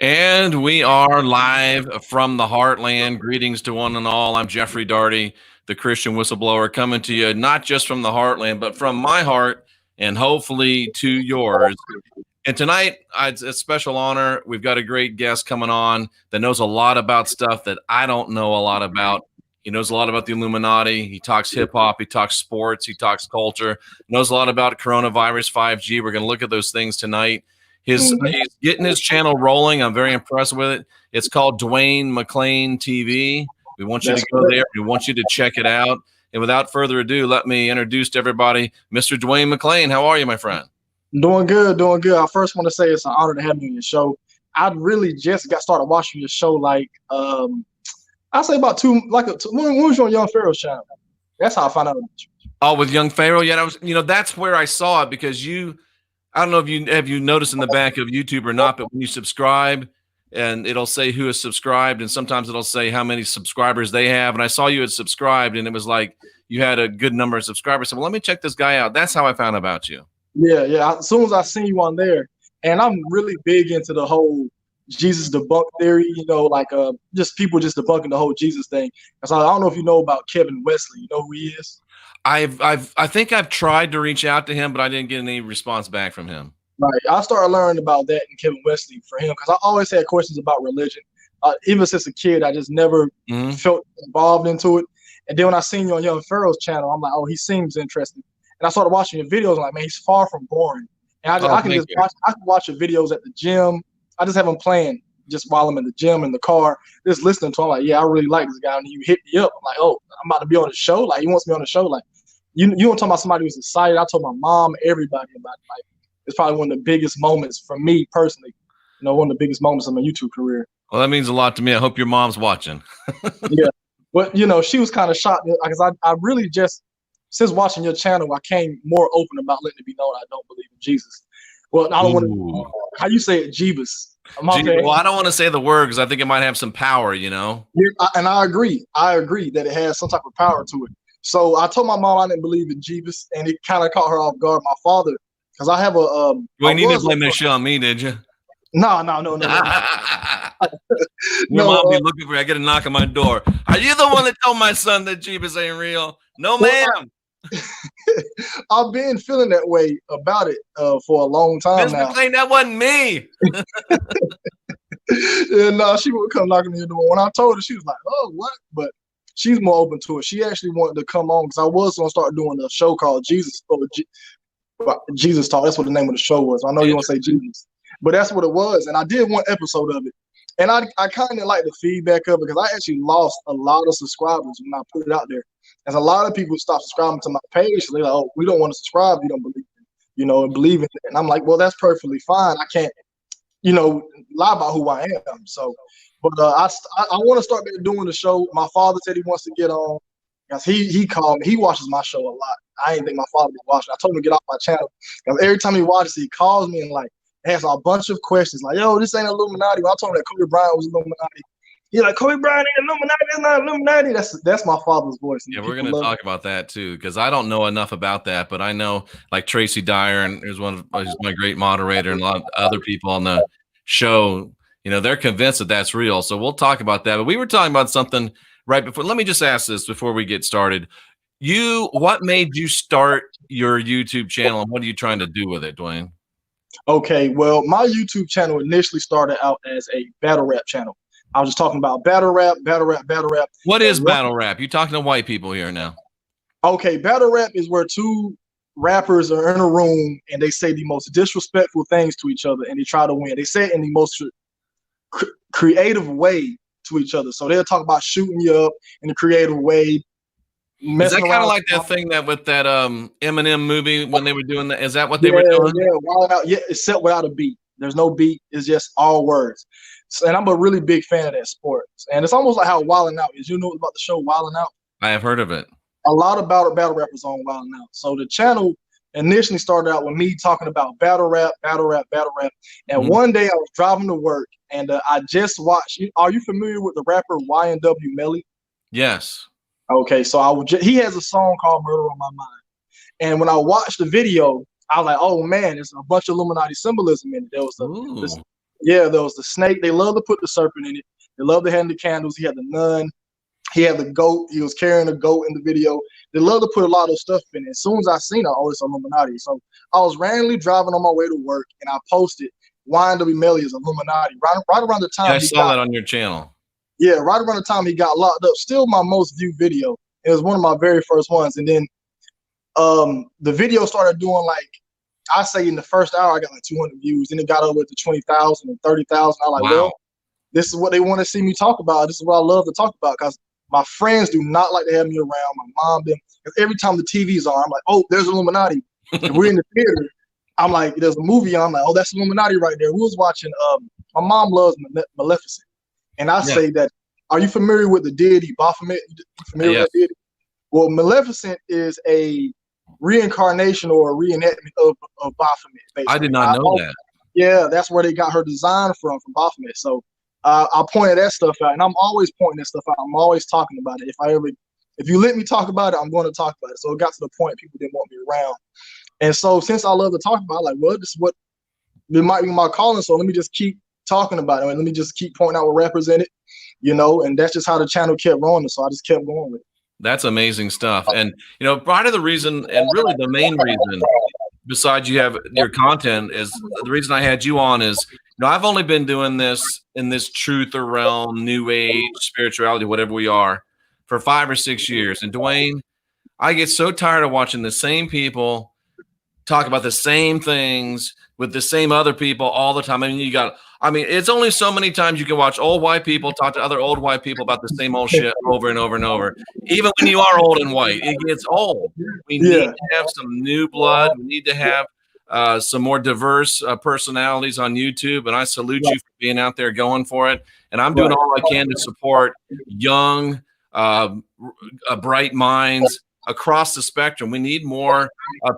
And we are live from the heartland. Greetings to one and all. I'm Jeffrey Daugherty, the Christian Whistleblower, coming to you not just from the heartland, but from my heart and hopefully to yours. And tonight, it's a special honor. We've got a great guest coming on that knows a lot about stuff that I don't know a lot about. He knows a lot about the Illuminati. He talks hip hop. He talks sports. He talks culture. Knows a lot about coronavirus, 5G. We're going to look at those things tonight. He's getting his channel rolling. I'm very impressed with it. It's called Duane McClean TV. We want you to go there. We want you to check it out. And without further ado, let me introduce to everybody Mr. Duane McClean. How are you, my friend? Doing good, doing good. I first want to say it's an honor to have me on your show. I really just got started watching your show like I say about when was you on Young Pharaoh's channel? That's how I found out about you. Oh, with Young Pharaoh? Yeah, that was, that's where I saw it because I don't know if you noticed in the back of YouTube or not, but when you subscribe and it'll say who is subscribed, and sometimes it'll say how many subscribers they have. And I saw you had subscribed, and it was like you had a good number of subscribers. So, well, let me check this guy out. That's how I found about you. Yeah. As soon as I seen you on there, and I'm really big into the whole Jesus debunk theory, just people just debunking the whole Jesus thing. So I don't know if you know about Kevin Wesley. You know who he is? I think I've tried to reach out to him, but I didn't get any response back from him. Right. I started learning about that in Kevin Wesley for him because I always had questions about religion. Even since a kid, I just never felt involved into it. And then when I seen you on Young Pharaoh's channel, I'm like, oh, he seems interesting. And I started watching your videos. I'm like, man, he's far from boring. And I can watch your videos at the gym. I just have him playing just while I'm in the gym, in the car, just listening to him. Like, yeah, I really like this guy. And you hit me up. I'm like, oh, I'm about to be on the show. Like, he wants me on the show. Like, you don't talk about somebody who's excited. I told my mom, everybody about it. Like, it's probably one of the biggest moments for me personally. One of the biggest moments of my YouTube career. Well, that means a lot to me. I hope your mom's watching. Yeah, but she was kind of shocked because I really just, since watching your channel, I came more open about letting it be known I don't believe in Jesus. Well, I don't want to. How you say it, Jeebus? Well, I don't want to say the word because I think it might have some power. Yeah, and I agree. I agree that it has some type of power to it. So I told my mom I didn't believe in Jeebus, and it kind of caught her off guard. My father, because I have a. Well, you didn't blame this shit on me, did you? No. Your mom be looking for me. I get a knock on my door. Are you the one that told my son that Jeebus ain't real? No, ma'am. I've been feeling that way about it for a long time now. McClean, that wasn't me. And she would come knocking on the door. When I told her, she was like, "Oh, what?" But she's more open to it. She actually wanted to come on because I was gonna start doing a show called Jesus Jesus Talk. That's what the name of the show was. I know you want to say Jesus, but that's what it was. And I did one episode of it, and I kind of like the feedback of it because I actually lost a lot of subscribers when I put it out there. As a lot of people stopped subscribing to my page, they're like, "Oh, we don't want to subscribe. You don't believe in, and believe in it." And I'm like, "Well, that's perfectly fine. I can't, lie about who I am." So, but I want to start doing the show. My father said he wants to get on because he called me. He watches my show a lot. I didn't think my father was watching. I told him to get off my channel because every time he watches, he calls me and like asks a bunch of questions like, "Yo, this ain't Illuminati." When I told him that Kobe Bryant was Illuminati, he's like, "Kobe Bryant ain't Illuminati. That's not Illuminati." That's my father's voice. Yeah, we're going to talk about that too because I don't know enough about that, but I know like Tracy Dyer and he's my great moderator and a lot of other people on the show. They're convinced that that's real. So we'll talk about that. But we were talking about something right before. Let me just ask this before we get started. What made you start your YouTube channel and what are you trying to do with it, Duane? Okay, well, my YouTube channel initially started out as a battle rap channel. I was just talking about battle rap. What is battle rap? You're talking to white people here now. Okay, battle rap is where two rappers are in a room and they say the most disrespectful things to each other and they try to win. They say it in the most creative way to each other. So they'll talk about shooting you up in a creative way. Is that kind of like that thing that with that Eminem movie when they were doing that? Is that what they were doing? Yeah, wild out. Yeah, except without a beat. There's no beat. It's just all words. So, and I'm a really big fan of that sport. And it's almost like how Wildin' Out is. You know about the show Wildin' Out? I have heard of it. A lot of battle rappers on Wildin' Out. So the channel initially started out with me talking about battle rap. And one day I was driving to work and I just watched. Are you familiar with the rapper Y&W Melly? Yes. Okay, so he has a song called "Murder on My Mind," and when I watched the video, I was like, "Oh man, there's a bunch of Illuminati symbolism in it." There was Yeah, there was the snake. They love to put the serpent in it. They love to hand the candles. He had the nun. He had the goat. He was carrying a goat in the video. They love to put a lot of stuff in it. As soon as I seen it, oh, it's Illuminati. So I was randomly driving on my way to work, and I posted, YNW Melly is Illuminati. Right around the time Yeah, I saw that on your channel. Yeah, right around the time he got locked up. Still my most viewed video. It was one of my very first ones. And then the video started doing like, I say in the first hour, I got like 200 views. Then it got over to 20,000 and 30,000. I like, well, this is what they want to see me talk about. This is what I love to talk about because my friends do not like to have me around. My mom, them. Every time the TV's on, I'm like, oh, there's Illuminati. And we're in the theater. I'm like, there's a movie on. I'm like, oh, that's Illuminati right there. We was watching, my mom loves Maleficent. And I say that, are you familiar with the deity Baphomet? You familiar with that deity? Well, Maleficent is a reincarnation or a reenactment of Baphomet. Basically. I did not know that. Yeah, that's where they got her design from Baphomet. So I pointed that stuff out, and I'm always pointing that stuff out. I'm always talking about it. If you let me talk about it, I'm going to talk about it. So it got to the point people didn't want me around. And so since I love to talk about it, like, well, this is what it might be my calling. So let me just keep talking about it. And let me just keep pointing out what represented, and that's just how the channel kept rolling. So I just kept going with it. That's amazing stuff. And, part of the reason, and really the main reason, besides you have your content, is the reason I had you on is, I've only been doing this in this truth realm, new age, spirituality, whatever we are, for 5 or 6 years. And Duane, I get so tired of watching the same people talk about the same things with the same other people all the time. It's only so many times you can watch old white people talk to other old white people about the same old shit over and over and over. Even when you are old and white, it gets old. We need to have some new blood. We need to have some more diverse personalities on YouTube. And I salute you for being out there going for it. And I'm doing all I can to support young, bright minds across the spectrum. We need more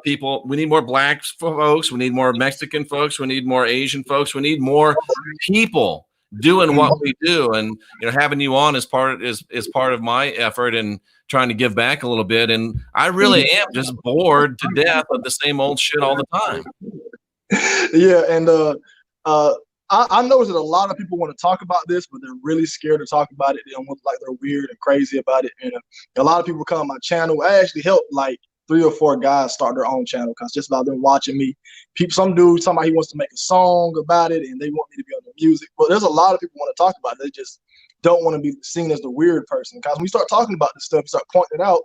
people. We need more Black folks. We need more Mexican folks. We need more Asian folks. We need more people doing what we do. And having you on is part of my effort and trying to give back a little bit. And I really am just bored to death of the same old shit all the time. Yeah, and I noticed that a lot of people want to talk about this, but they're really scared to talk about it. They don't look like they're weird and crazy about it. And a lot of people come on my channel. I actually helped like 3 or 4 guys start their own channel because just about them watching me. Some dude talking about he wants to make a song about it and they want me to be on the music. But there's a lot of people want to talk about it. They just don't want to be seen as the weird person. Because when we start talking about this stuff, you start pointing it out,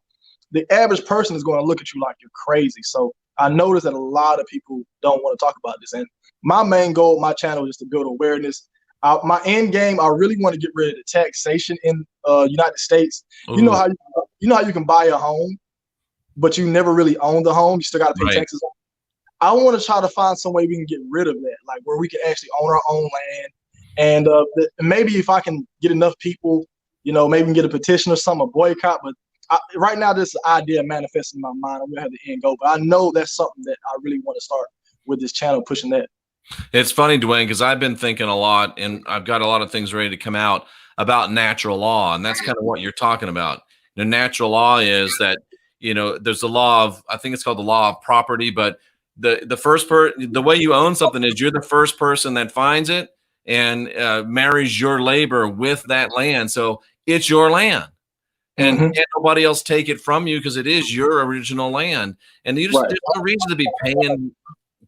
the average person is going to look at you like you're crazy. So I noticed that a lot of people don't want to talk about this. And my main goal of my channel is to build awareness. My end game, I really want to get rid of the taxation in United States. You know how you can buy a home, but you never really own the home. You still got to pay taxes on it. I want to try to find some way we can get rid of that, like where we can actually own our own land. And maybe if I can get enough people, maybe we can get a petition or something, a boycott. But right now, this idea manifesting in my mind. I'm gonna have the end goal, but I know that's something that I really want to start with this channel, pushing that. It's funny, Duane, because I've been thinking a lot, and I've got a lot of things ready to come out about natural law, and that's kind of what you're talking about. The natural law is that there's the law of, I think it's called the law of property, but the way you own something is you're the first person that finds it and marries your labor with that land, so it's your land. And can't nobody else take it from you because it is your original land. And there's no reason to be paying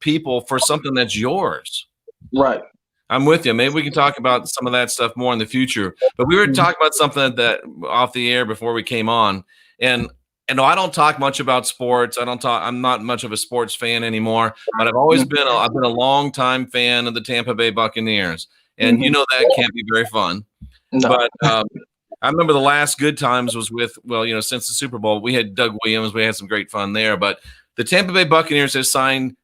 people for something that's yours. Right. I'm with you. Maybe we can talk about some of that stuff more in the future. But we were talking about something that off the air before we came on. And I don't talk much about sports. I'm not much of a sports fan anymore, but I've always been a long time fan of the Tampa Bay Buccaneers. And that can't be very fun. No. But I remember the last good times was with, since the Super Bowl, we had Doug Williams. We had some great fun there. But the Tampa Bay Buccaneers has signed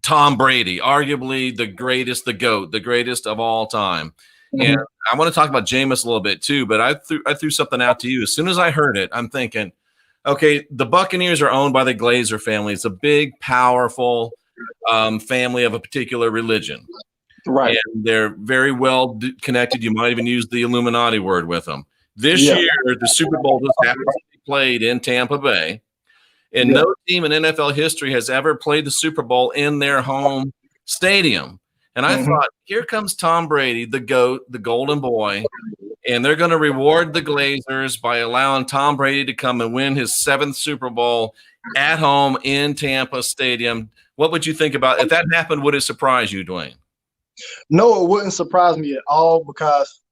Tom Brady, arguably the greatest, the GOAT, the greatest of all time. And I want to talk about Jameis a little bit too, but I threw something out to you. As soon as I heard it, I'm thinking, okay, the Buccaneers are owned by the Glazer family. It's a big, powerful family of a particular religion. Right. And they're very well connected. You might even use the Illuminati word with them. This year, the Super Bowl just happens to be played in Tampa Bay. And no team in NFL history has ever played the Super Bowl in their home stadium. And I thought, here comes Tom Brady, the GOAT, the golden boy, and they're going to reward the Glazers by allowing Tom Brady to come and win his 7th Super Bowl at home in Tampa Stadium. What would you think about if that happened? Would it surprise you, Duane? No, it wouldn't surprise me at all because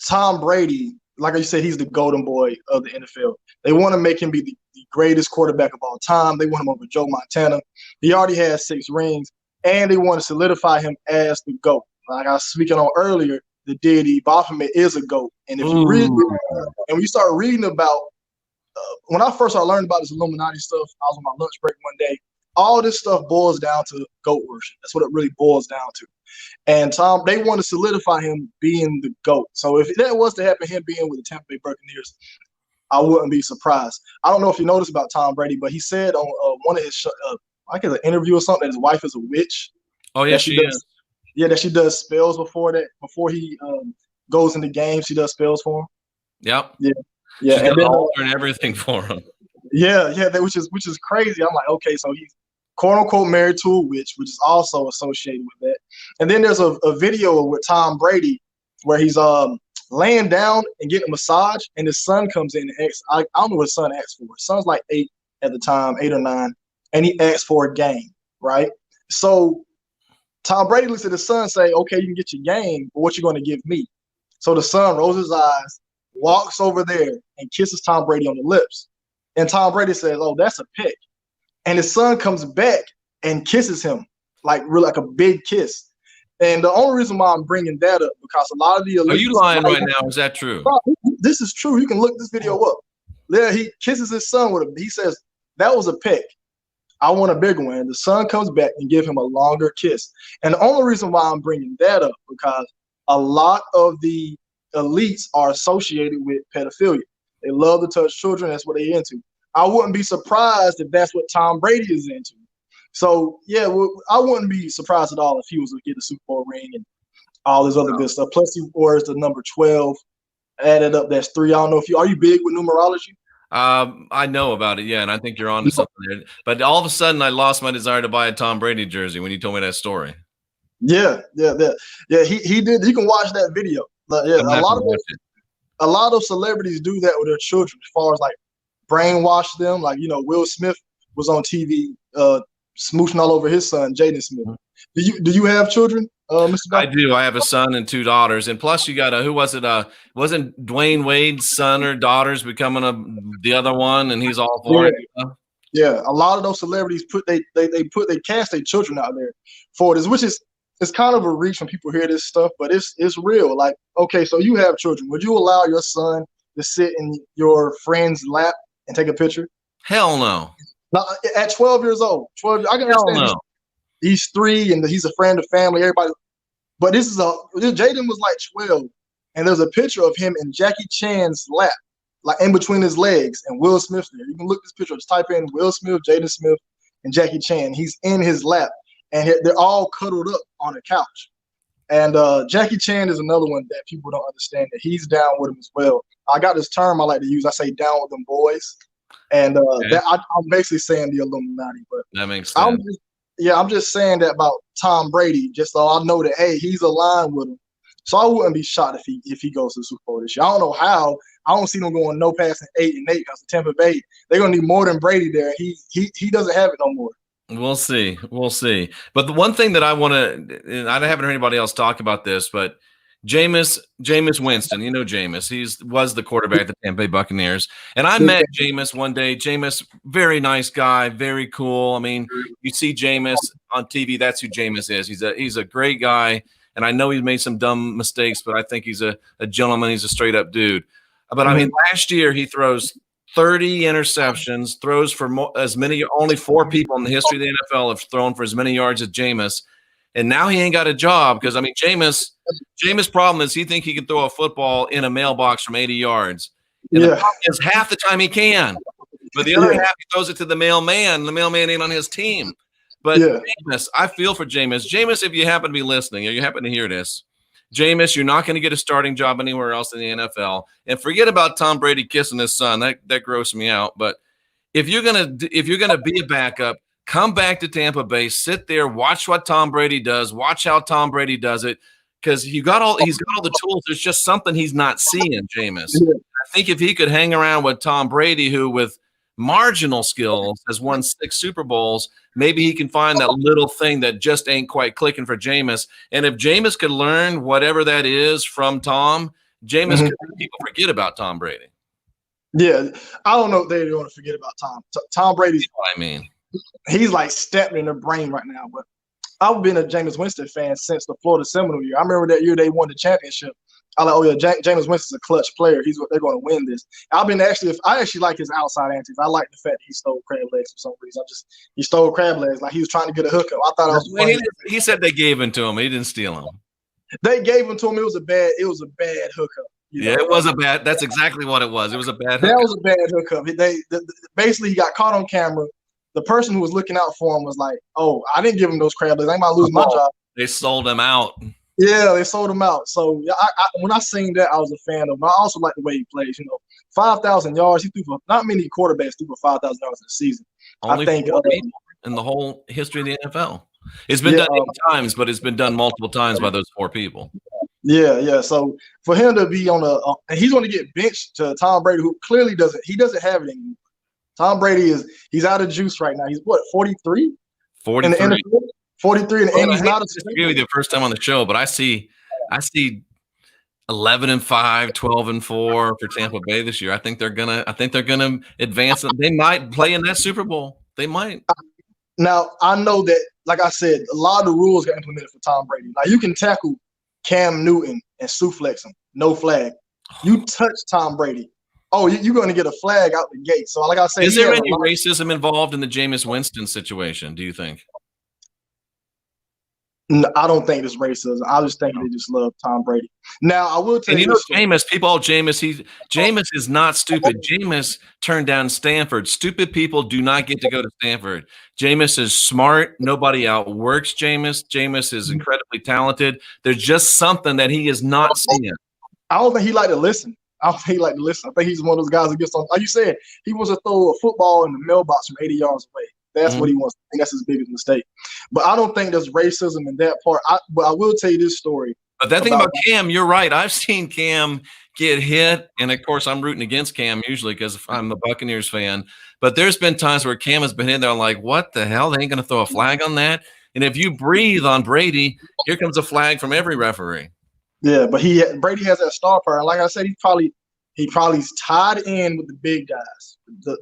Tom Brady, like I said, he's the golden boy of the NFL. They want to make him be the greatest quarterback of all time. They want him over Joe Montana. He already has 6 rings, and they want to solidify him as the GOAT. Like I was speaking on earlier, the deity Baphomet is a GOAT. And if you read, and when you start reading about, when I first started learning about this Illuminati stuff, I was on my lunch break one day. All this stuff boils down to GOAT worship. That's what it really boils down to. And they want to solidify him being the GOAT. So if that was to happen, him being with the Tampa Bay Buccaneers, I wouldn't be surprised. I don't know if you noticed about Tom Brady, but he said on one of his, like an interview or something, that his wife is a witch. Oh, yeah, she is. Yeah, that she does spells before he goes into games. She does spells for him. Yep. Yeah. She's got an altar and everything for him. Yeah, which is crazy. I'm like, okay, so he's quote unquote married to a witch, which is also associated with that. And then there's a video with Tom Brady where he's laying down and getting a massage, and his son comes in and asks, I don't know what his son asked for. His son's like 8 at the time, 8 or 9, and he asks for a game, right? So Tom Brady looks at his son and say, okay, you can get your game, but what you going to give me? So the son rolls his eyes, walks over there, and kisses Tom Brady on the lips. And Tom Brady says, oh, that's a pick. And his son comes back and kisses him, like really like a big kiss. And the only reason why I'm bringing that up, because a lot of the elites— Are you lying right now? Is that true? This is true. You can look this video up. There, he kisses his son with him. He says, that was a pick. I want a bigger one. And the son comes back and give him a longer kiss. And the only reason why I'm bringing that up, because a lot of the elites are associated with pedophilia. They love to touch children. That's what they're into. I wouldn't be surprised if that's what Tom Brady is into. So, yeah, I wouldn't be surprised at all if he was to get a Super Bowl ring and all this other good stuff. Plus, he wears the number 12. Added up, that's 3. I don't know if are you big with numerology? I know about it, yeah, and I think you're on to something there. But all of a sudden, I lost my desire to buy a Tom Brady jersey when you told me that story. Yeah. He did. You can watch that video. Yeah, a lot of celebrities do that with their children, as far as like brainwash them. Like, Will Smith was on TV smooching all over his son, Jaden Smith. Do you have children, Mr. I do. I have a son and 2 daughters, and plus you got who was it? Wasn't Dwayne Wade's son or daughters becoming the other one, and he's all for it? Yeah, a lot of those celebrities they cast their children out there for this, which is it's kind of a reach when people hear this stuff, but it's real. Like, okay, so you have children. Would you allow your son to sit in your friend's lap and take a picture? Hell no. Now, at 12 years old, I can understand. Hell no. He's 3 and he's a friend of family, everybody. But Jaden was like 12, and there's a picture of him in Jackie Chan's lap, like in between his legs, and Will Smith's there. You can look this picture, just type in Will Smith, Jaden Smith, and Jackie Chan. He's in his lap, and they're all cuddled up on a couch. And Jackie Chan is another one that people don't understand, that he's down with him as well. I got this term I like to use. I say down with them boys. And I'm basically saying the Illuminati. But that makes sense. I'm just saying that about Tom Brady, just so I know that, hey, he's aligned with him. So I wouldn't be shocked if he goes to the Super Bowl this year. I don't know how. I don't see them going no past 8-8 because the Tampa Bay, they're gonna need more than Brady there. He doesn't have it no more. We'll see. But the one thing that I want to, and I haven't heard anybody else talk about this, but Jameis Winston, Jameis, he was the quarterback of the Tampa Bay Buccaneers. And I met Jameis one day. Jameis, very nice guy, very cool. I mean, you see Jameis on TV, that's who Jameis is. He's a great guy. And I know he's made some dumb mistakes, but I think he's a gentleman. He's a straight up dude. But I mean, last year he throws 30 interceptions, throws for only 4 people in the history of the NFL have thrown for as many yards as Jameis. And now he ain't got a job because, I mean, Jameis' problem is he think he can throw a football in a mailbox from 80 yards. And the problem is half the time he can. But the other half, he throws it to the mailman. The mailman ain't on his team. But Jameis, I feel for Jameis. Jameis, if you happen to be listening or you happen to hear this, Jameis, you're not going to get a starting job anywhere else in the NFL. And forget about Tom Brady kissing his son. That grossed me out. But if you're gonna be a backup, come back to Tampa Bay, sit there, watch what Tom Brady does, watch how Tom Brady does it, because he's got all the tools. There's just something he's not seeing, Jameis. Yeah. I think if he could hang around with Tom Brady, who with marginal skills has won 6 Super Bowls, maybe he can find that little thing that just ain't quite clicking for Jameis. And if Jameis could learn whatever that is from Tom, Jameis could make people forget about Tom Brady. Yeah, I don't know if they're going to forget about Tom. Tom Brady's what I mean. He's like stepped in their brain right now. But I've been a Jameis Winston fan since the Florida Seminole year. I remember that year they won the championship. I like, oh yeah, Jameis Winston's a clutch player. They're going to win this. I actually like his outside antics. I like the fact that he stole crab legs for some reason. He stole crab legs like he was trying to get a hookup. I thought it was funny. He said they gave him to him. He didn't steal them. They gave him to him. It was a bad hookup. Yeah, it was a bad. That's exactly what it was. It was a bad hookup. That was a bad hookup. Basically he got caught on camera. The person who was looking out for him was like, "Oh, I didn't give him those crab legs. I ain't about to lose my job." They sold him out. Yeah, they sold him out. So when I seen that, I was a fan of him. I also like the way he plays. 5,000 yards. He threw for not many quarterbacks threw for 5,000 yards in a season. Only I think 4 people in the whole history of the NFL. It's been done 8 times, but it's been done multiple times by those 4 people. Yeah. So for him to be on and he's going to get benched to Tom Brady, who clearly doesn't have it anymore. Tom Brady he's out of juice right now. He's what, 43? 43. In the NFL? 43, and he's not a disagree with you first time on the show, but I see 11-5, 12-4 for Tampa Bay this year. I think they're gonna advance. They might play in that Super Bowl. They might. Now I know that, like I said, a lot of the rules got implemented for Tom Brady. Like you can tackle Cam Newton and suplex him, no flag. You touch Tom Brady, you're going to get a flag out the gate. So like I said, is there any racism involved in the Jameis Winston situation? Do you think? No, I don't think it's racism. I just think they just love Tom Brady. Now, I will tell you, Jameis, Jameis is not stupid. Jameis turned down Stanford. Stupid people do not get to go to Stanford. Jameis is smart. Nobody outworks Jameis. Jameis is incredibly talented. There's just something that he is not seeing. I don't think he like to listen. I think he's one of those guys that gets on. Like you said, he wants to throw a football in the mailbox from 80 yards away. That's what he wants. I think that's his biggest mistake. But I don't think there's racism in that part. But I will tell you this story. But that thing about Cam, you're right. I've seen Cam get hit. And, of course, I'm rooting against Cam usually because I'm a Buccaneers fan. But there's been times where Cam has been in there like, what the hell? They ain't going to throw a flag on that? And if you breathe on Brady, here comes a flag from every referee. Yeah, but Brady has that star power. Like I said, he probably's tied in with the big guys, the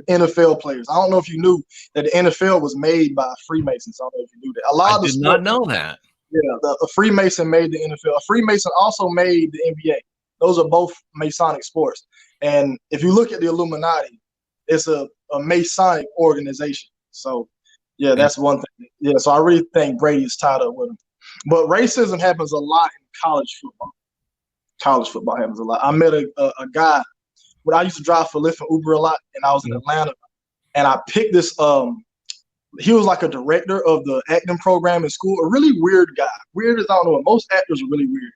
NFL players. I don't know if you knew that the NFL was made by Freemasons. I don't know if you knew that. I did not know that. Yeah, a Freemason made the NFL. A Freemason also made the NBA. Those are both Masonic sports. And if you look at the Illuminati, it's a Masonic organization. So, yeah, that's one thing. Yeah, so I really think Brady is tied up with him. But racism happens a lot in college football. College football happens a lot. I met a guy when I used to drive for Lyft and Uber a lot, and I was in Atlanta, and I picked this. He was like a director of the acting program in school, a really weird guy. Weird as I don't know. Most actors are really weird.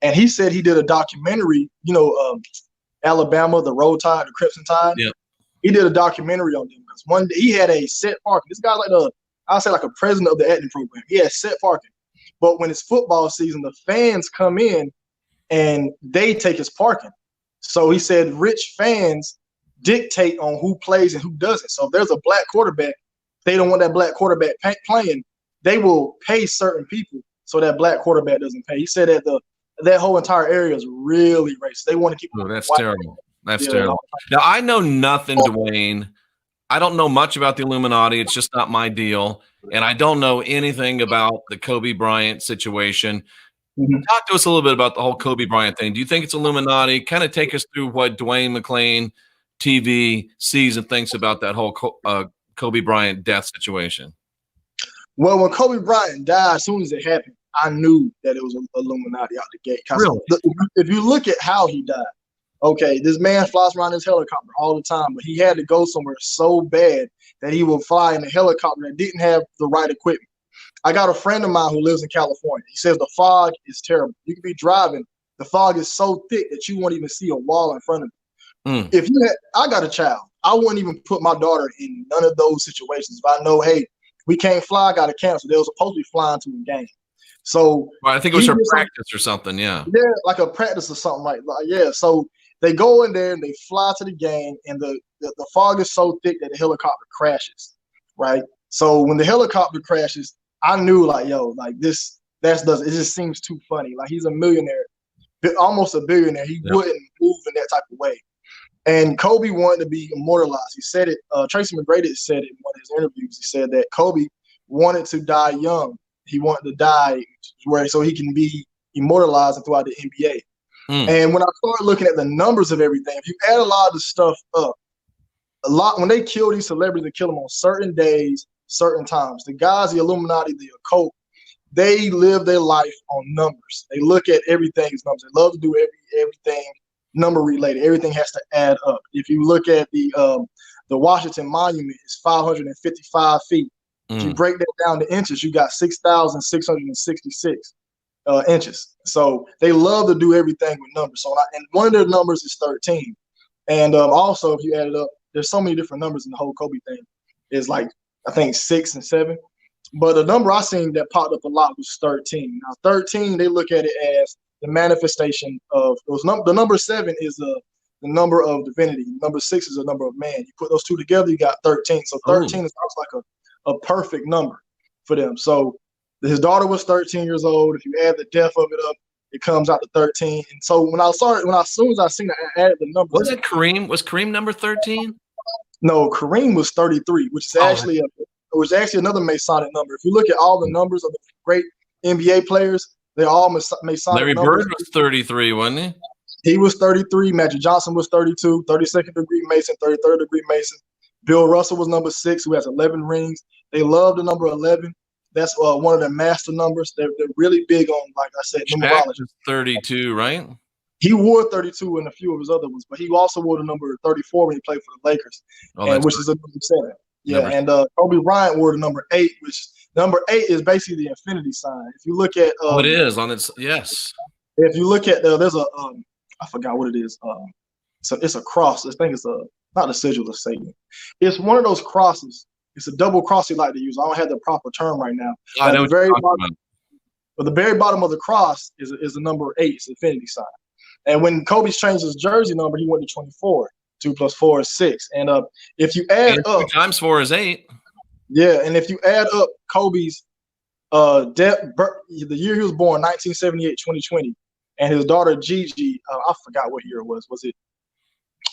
And he said he did a documentary, Alabama, the Roll Tide, the Crimson Tide. Yeah. He did a documentary on them because one day he had a set parking. This guy's like a president of the acting program. He had set parking. But when it's football season, the fans come in and they take his parking. So he said rich fans dictate on who plays and who doesn't. So if there's a black quarterback, they don't want that black quarterback playing, they will pay certain people so that black quarterback doesn't pay. He said that that whole entire area is really racist. They want to keep. Oh, that's terrible. That's terrible. Now, I know nothing, Duane. I don't know much about the Illuminati. It's just not my deal. And I don't know anything about the Kobe Bryant situation. Mm-hmm. Talk to us a little bit about the whole Kobe Bryant thing. Do you think it's Illuminati? Kind of take us through what Duane McClean TV sees and thinks about that whole Kobe Bryant death situation. Well, when Kobe Bryant died, as soon as it happened, I knew that it was Illuminati out the gate. Really? If you look at how he died, okay, this man flies around his helicopter all the time, but he had to go somewhere so bad that he would fly in a helicopter that didn't have the right equipment. I got a friend of mine who lives in California. He says the fog is terrible. You could be driving. The fog is so thick that you won't even see a wall in front of you. I got a child. I wouldn't even put my daughter in none of those situations. If I know, hey, we can't fly, got to cancel. They were supposed to be flying to a game. So well, I think it was her practice or something. Yeah. Yeah, like a practice or something like yeah. So they go in there and they fly to the game, and the fog is so thick that the helicopter crashes, right? So when the helicopter crashes, I knew like, yo, like it just seems too funny. Like he's a millionaire, almost a billionaire. He wouldn't move in that type of way. And Kobe wanted to be immortalized. He said it. Tracy McGrady said it in one of his interviews. He said that Kobe wanted to die young. He wanted to die so he can be immortalized throughout the NBA. And when I started looking at the numbers of everything, if you add a lot of the stuff up, when they kill these celebrities, they kill them on certain days, certain times. The guys, the Illuminati, the occult, they live their life on numbers. They look at everything as numbers. They love to do everything number related. Everything has to add up. If you look at the Washington Monument, it's 555 feet. If you break that down to inches, you got 6,666 inches. So they love to do everything with numbers. So and one of their numbers is 13. And also, if you add it up, there's so many different numbers in the whole Kobe thing. It's like, I think 6 and 7. But the number I seen that popped up a lot was 13. Now, 13, they look at it as the manifestation of those. The number 7 is the number of divinity. Number 6 is the number of man. You put those two together, you got 13. So 13 is like a perfect number for them. So his daughter was 13 years old. If you add the death of it up, it comes out to 13. And so as soon as I seen it, I added the number. Was it Kareem? Was Kareem number 13? No, Kareem was 33, which is actually another Masonic number. If you look at all the numbers of the great NBA players, they're all Masonic Larry numbers. Bird was 33, wasn't he? He was 33. Magic Johnson was 32, 32nd degree Mason, 33rd degree Mason. Bill Russell was number 6, who has 11 rings. They love the number 11. That's one of their master numbers. They're really big on, like I said, numerology. 32, right? He wore 32 in a few of his other ones, but he also wore the number 34 when he played for the Lakers, which is a number 7. Yeah, and Kobe Bryant wore the number 8, which number 8 is basically the infinity sign. If you look at it is on its yes. If you look at there's a I forgot what it is. So it's a cross. I think it's not the sigil of Satan. It's one of those crosses. It's a double cross you like to use. I don't have the proper term right now. I know. But the very bottom of the cross is the number 8. It's the infinity sign. And when Kobe's changed his jersey number, he went to 24. 2 + 4 is 6. And if you add up 2 times 4 is 8. Yeah, and if you add up Kobe's the year he was born, 1978, 2020, and his daughter Gigi, I forgot what year it was. Was it?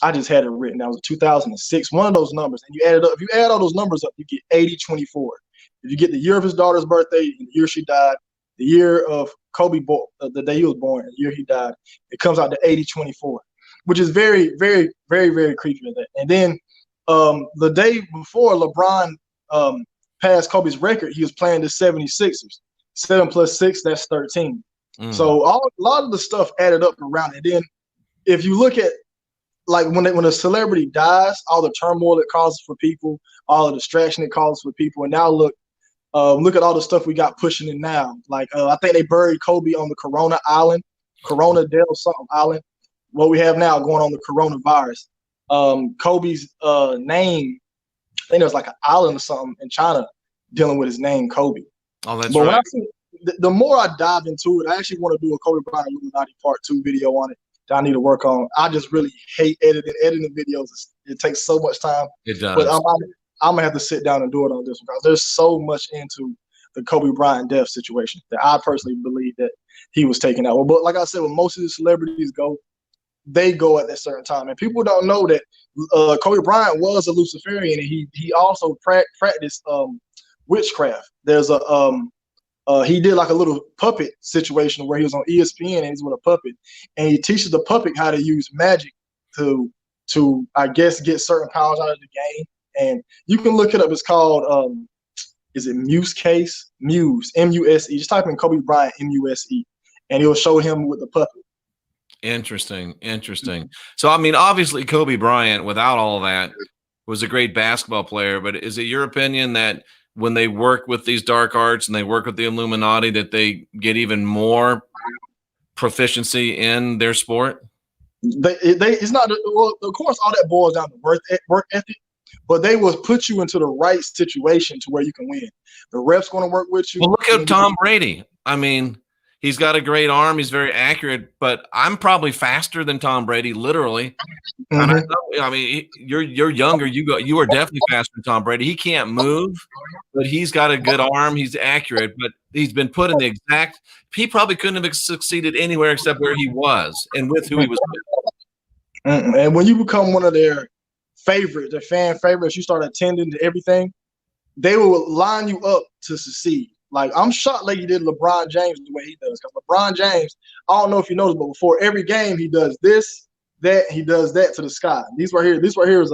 I just had it written. That was 2006. One of those numbers, and you add it up. If you add all those numbers up, you get 8024. If you get the year of his daughter's birthday, the year she died, the year of Kobe, the day he was born, the year he died, it comes out to 8024, which is very, very, very, very creepy. And then the day before LeBron passed Kobe's record, he was playing the 76ers. 7 + 6, that's 13. So a lot of the stuff added up around it. Then if you look at like when a celebrity dies, all the turmoil it causes for people, all the distraction it causes for people, and now look at all the stuff we got pushing in now. Like I think they buried Kobe on the Corona Island, Corona Del something Island. What we have now going on the coronavirus. Kobe's name, I think there was like an island or something in China dealing with his name, Kobe. Oh, that's right. The more I dive into it, I actually want to do a Kobe Bryant Illuminati Part 2 video on it that I need to work on. I just really hate editing videos. It takes so much time. It does. But I'm going to have to sit down and do it on this one because there's so much into the Kobe Bryant death situation that I personally believe that he was taken out. But like I said, when most of the celebrities go, they go at that certain time. And people don't know that Kobe Bryant was a Luciferian, and he also practiced witchcraft. There's he did like a little puppet situation where he was on ESPN and he's with a puppet, and he teaches the puppet how to use magic to I guess get certain powers out of the game. And you can look it up. It's called is it Muse Case? Muse, M-U-S-E. Just type in Kobe Bryant, M-U-S-E, and it'll show him with the puppet. Interesting. So, I mean, obviously Kobe Bryant, without all that, was a great basketball player. But is it your opinion that when they work with these dark arts and they work with the Illuminati, that they get even more proficiency in their sport? It's not, well, of course, all that boils down to work ethic, but they will put you into the right situation to where you can win. The ref's going to work with you. Well, look at Tom Brady. I mean, he's got a great arm. He's very accurate, but I'm probably faster than Tom Brady, literally. And I mean, you're younger. You are definitely faster than Tom Brady. He can't move, but he's got a good arm. He's accurate, but he's been put in the exact. He probably couldn't have succeeded anywhere except where he was and with who he was with. And when you become one of their favorites, their fan favorites, you start attending to everything, they will line you up to succeed. Like, I'm shocked like he did LeBron James the way he does. Because LeBron James, I don't know if you noticed, but before every game, he does this, that, he does that to the sky. This right here is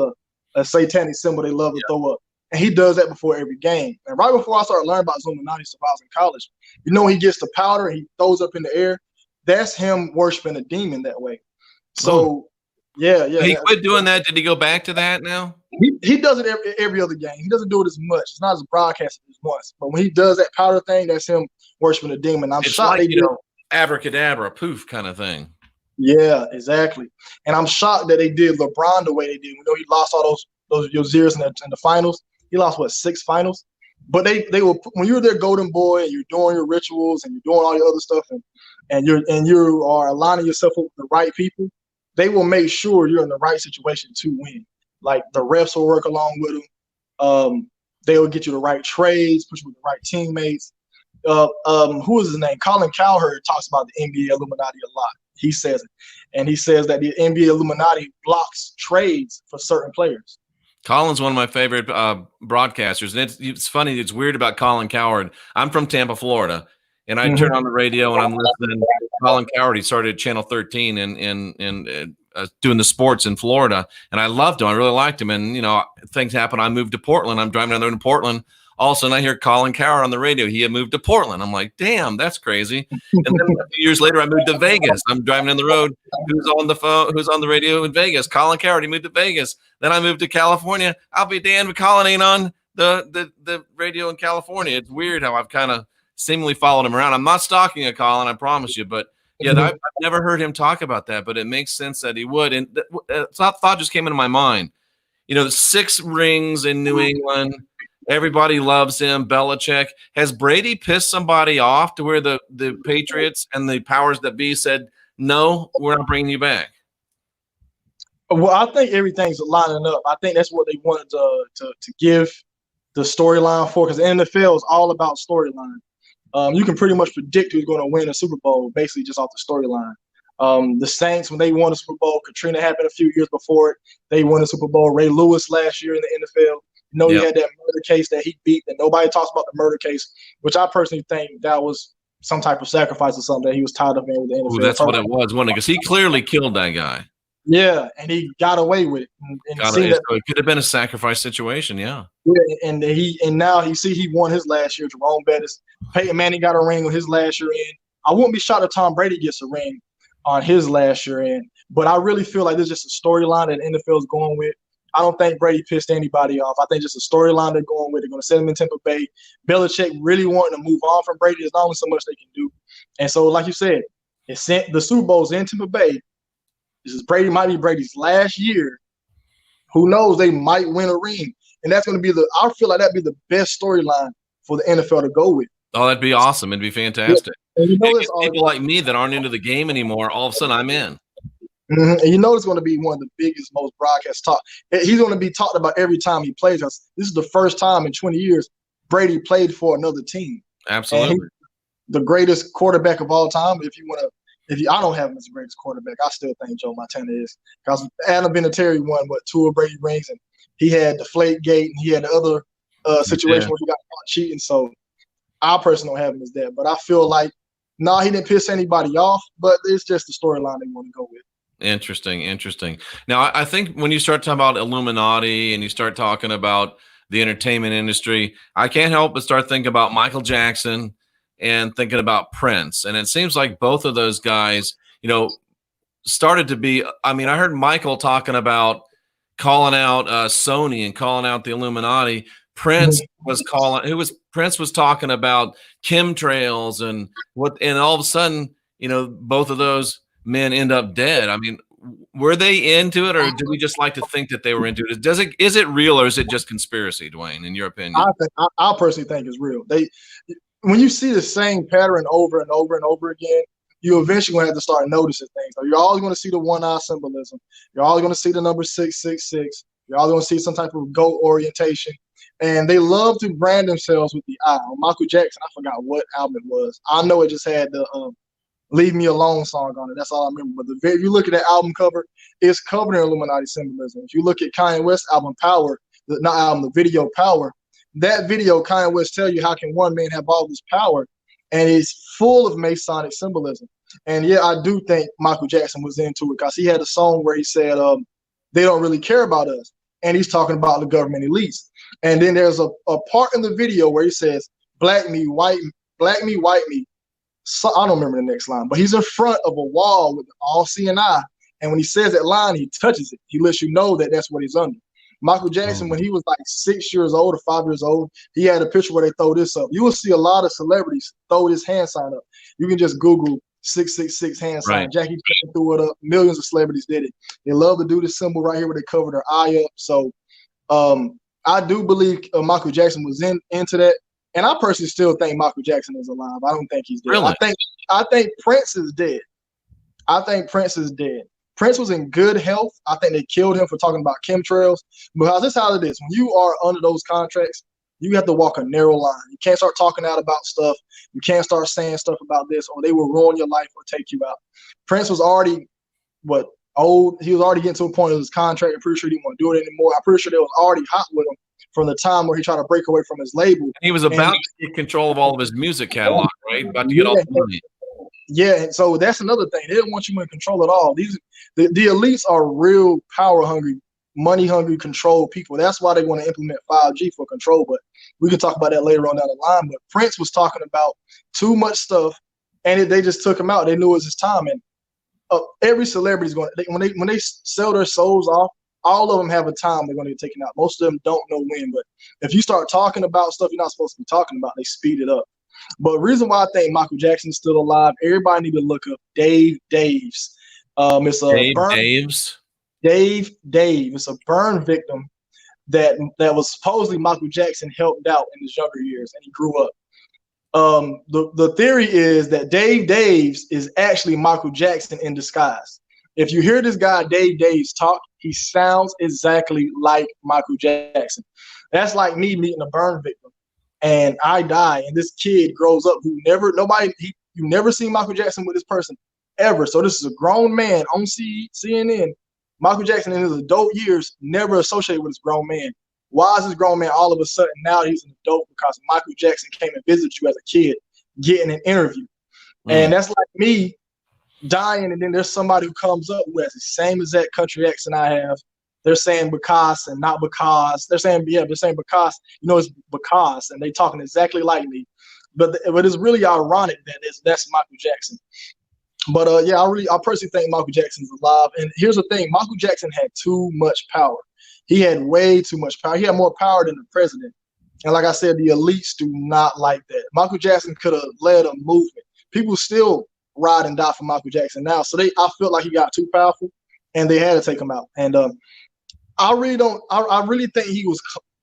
a satanic symbol they love to throw up. And he does that before every game. And right before I started learning about Illuminati, so I was in college, you know, he gets the powder, he throws up in the air. That's him worshiping a demon that way. So, yeah. He quit doing that. Did he go back to that now? He does it every other game. He doesn't do it as much. It's not as broadcasted as once. But when he does that powder thing, that's him worshiping a demon. I'm shocked. Like, abracadabra, poof kind of thing. Yeah, exactly. And I'm shocked that they did LeBron the way they did. We know he lost all those years in the finals. He lost, 6 finals? But they will, when you're their golden boy and you're doing your rituals and you're doing all your other stuff and you are aligning yourself with the right people, they will make sure you're in the right situation to win. Like, the refs will work along with them. They will get you the right trades, put you with the right teammates. Who is his name? Colin Cowherd talks about the NBA Illuminati a lot. He says it. And he says that the NBA Illuminati blocks trades for certain players. Colin's one of my favorite broadcasters. And it's funny. It's weird about Colin Cowherd. I'm from Tampa, Florida. And I turn on the radio and I'm listening to Colin Cowherd. He started at Channel 13 and doing the sports in Florida. And I loved him. I really liked him. And, things happen. I moved to Portland. I'm driving down there to Portland. All of a sudden I hear Colin Cowherd on the radio. He had moved to Portland. I'm like, damn, that's crazy. And then a few years later, I moved to Vegas. I'm driving down the road. Who's on the phone? Who's on the radio in Vegas? Colin Cowherd. He moved to Vegas. Then I moved to California. I'll be damned if Colin ain't on the radio in California. It's weird how I've kind of seemingly followed him around. I'm not stalking a Colin, I promise you, but yeah, I've never heard him talk about that, but it makes sense that he would. And thought just came into my mind. The 6 rings in New England, everybody loves him. Belichick. Has Brady pissed somebody off to where the Patriots and the powers that be said, no, we're not bringing you back? Well, I think everything's lining up. I think that's what they wanted to give the storyline for, because the NFL is all about storyline. You can pretty much predict who's going to win a Super Bowl basically just off the storyline. The Saints, when they won the Super Bowl, Katrina happened a few years before it. They won the Super Bowl. Ray Lewis last year in the NFL. He had that murder case that he beat, and nobody talks about the murder case, which I personally think that was some type of sacrifice or something that he was tied up in with the NFL. That's what it was, wasn't it? Because he clearly killed that guy. Yeah, and he got away with it. So it could have been a sacrifice situation, yeah. Yeah, and now he won his last year. Jerome Bettis, Peyton Manning got a ring on his last year in. I wouldn't be shocked if Tom Brady gets a ring on his last year in. But I really feel like there's just a storyline that the NFL is going with. I don't think Brady pissed anybody off. I think just a storyline they're going with. They're going to set him in Tampa Bay. Belichick really wanting to move on from Brady. There's not only so much they can do. And so, like you said, the Super Bowl's in Tampa Bay. Brady might be Brady's last year. Who knows? They might win a ring. And that's going to be I feel like that'd be the best storyline for the NFL to go with. Oh, that'd be awesome. It'd be fantastic. Yeah. And people like me that aren't into the game anymore, all of a sudden I'm in. And it's going to be one of the biggest, most broadcast talk. He's going to be talked about every time he plays. This is the first time in 20 years Brady played for another team. Absolutely. The greatest quarterback of all time. I don't have him as the greatest quarterback, I still think Joe Montana is. Because Adam Vinatieri won, 2 of Brady rings, and he had the Deflategate, and he had the other situation where he got caught cheating. So I personally don't have him as that. But I feel like, he didn't piss anybody off, but it's just the storyline they want to go with. Interesting. Now, I think when you start talking about Illuminati and you start talking about the entertainment industry, I can't help but start thinking about Michael Jackson and thinking about Prince. And it seems like both of those guys, started to be, I heard Michael talking about calling out Sony and calling out the Illuminati. Prince was talking about chemtrails and all of a sudden, both of those men end up dead. Were they into it, or do we just like to think that they were into it? Is it real, or is it just conspiracy, Duane, in your opinion? I personally think it's real. When you see the same pattern over and over and over again, you eventually gonna have to start noticing things. You're always gonna see the one-eye symbolism. You're always gonna see the number 666. You're always gonna see some type of goat orientation. And they love to brand themselves with the eye. Michael Jackson, I forgot what album it was. I know it just had the Leave Me Alone song on it. That's all I remember. But if you look at that album cover, it's covered in Illuminati symbolism. If you look at Kanye West's album Power, the video Power, that video Kanye West tell you how can one man have all this power, and it's full of Masonic symbolism. And yeah, I do think Michael Jackson was into it because he had a song where he said, they don't really care about us. And he's talking about the government elites. And then there's a part in the video where he says, black me, white me. So, I don't remember the next line, but he's in front of a wall with all CNI. And when he says that line, he touches it. He lets you know that that's what he's under. Michael Jackson, when he was like 6 years old or 5 years old, he had a picture where they throw this up. You will see a lot of celebrities throw this hand sign up. You can just Google 666 hand sign. Right. Jackie Chan threw it up. Millions of celebrities did it. They love to do this symbol right here where they cover their eye up. So I do believe Michael Jackson was into that. And I personally still think Michael Jackson is alive. I don't think he's dead. Really? I think Prince is dead. Prince was in good health. I think they killed him for talking about chemtrails. Because this is how it is. When you are under those contracts, you have to walk a narrow line. You can't start talking out about stuff. You can't start saying stuff about this, or they will ruin your life or take you out. Prince was already old. He was already getting to a point of his contract. I'm pretty sure he didn't want to do it anymore. I'm pretty sure they was already hot with him from the time where he tried to break away from his label. He was about to get control of all of his music catalog, right? About to get all the money. Yeah, and so that's another thing. They don't want you in control at all. The elites are real power hungry, money hungry, control people. That's why they want to implement 5G for control. But we can talk about that later on down the line. But Prince was talking about too much stuff, and they just took him out. They knew it was his time. And every celebrity is going to, when they sell their souls off, all of them have a time they're going to get taken out. Most of them don't know when. But if you start talking about stuff you're not supposed to be talking about, they speed it up. But the reason why I think Michael Jackson's still alive, everybody need to look up Dave Daves. Dave Dave. It's a burn victim that was supposedly Michael Jackson helped out in his younger years, and he grew up. The theory is that Dave Daves is actually Michael Jackson in disguise. If you hear this guy Dave Daves talk, he sounds exactly like Michael Jackson. That's like me meeting a burn victim, and I die, and this kid grows up who you never seen Michael Jackson with this person ever. So this is a grown man on CNN. Michael Jackson in his adult years never associated with this grown man. Why is this grown man all of a sudden now he's an adult? Because Michael Jackson came and visited you as a kid, getting an interview. And that's like me dying, and then there's somebody who comes up who has the same exact country accent I have. They're saying because and not because. They're saying because, it's because, and they talking exactly like me. But it's really ironic that that's Michael Jackson. But I personally think Michael Jackson's alive. And here's the thing: Michael Jackson had too much power. He had way too much power. He had more power than the president. And like I said, the elites do not like that. Michael Jackson could have led a movement. People still ride and die for Michael Jackson now. So I feel like he got too powerful, and they had to take him out. And I really think he was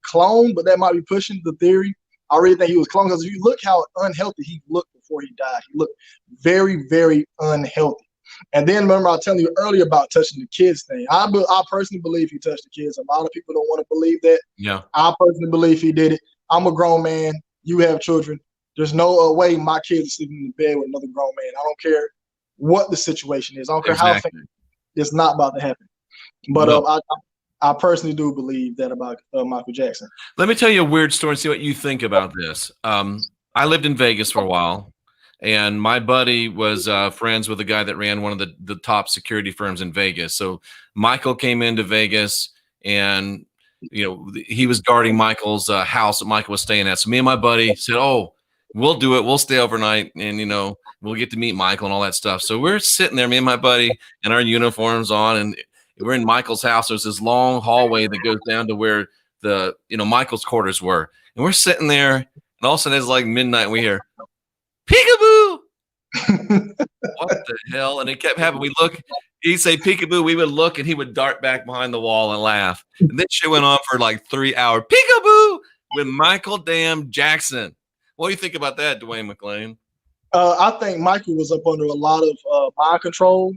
cloned, but that might be pushing the theory. I really think he was cloned because if you look how unhealthy he looked before he died, he looked very, very unhealthy. And then remember I was telling you earlier about touching the kids thing. I personally believe he touched the kids. A lot of people don't want to believe that. Yeah. I personally believe he did it. I'm a grown man. You have children. There's no way my kids are sleeping in the bed with another grown man. I don't care what the situation is. I don't care how it's not about to happen. But I personally do believe that about Michael Jackson. Let me tell you a weird story and see what you think about this. I lived in Vegas for a while, and my buddy was friends with a guy that ran one of the top security firms in Vegas. So Michael came into Vegas, and he was guarding Michael's house that Michael was staying at. So me and my buddy said, "Oh, we'll do it. We'll stay overnight, and we'll get to meet Michael and all that stuff." So we're sitting there, me and my buddy, and our uniforms on, and we're in Michael's house. There's this long hallway that goes down to where the Michael's quarters were, and we're sitting there, and all of a sudden it's like midnight, and we hear peekaboo. What the hell? And it kept happening. We look, He'd say peekaboo. We would look, and he would dart back behind the wall and laugh. And this shit went on for like 3 hours. Peekaboo with Michael damn Jackson. What do you think about that, Duane McClean? I think Michael was up under a lot of mind control,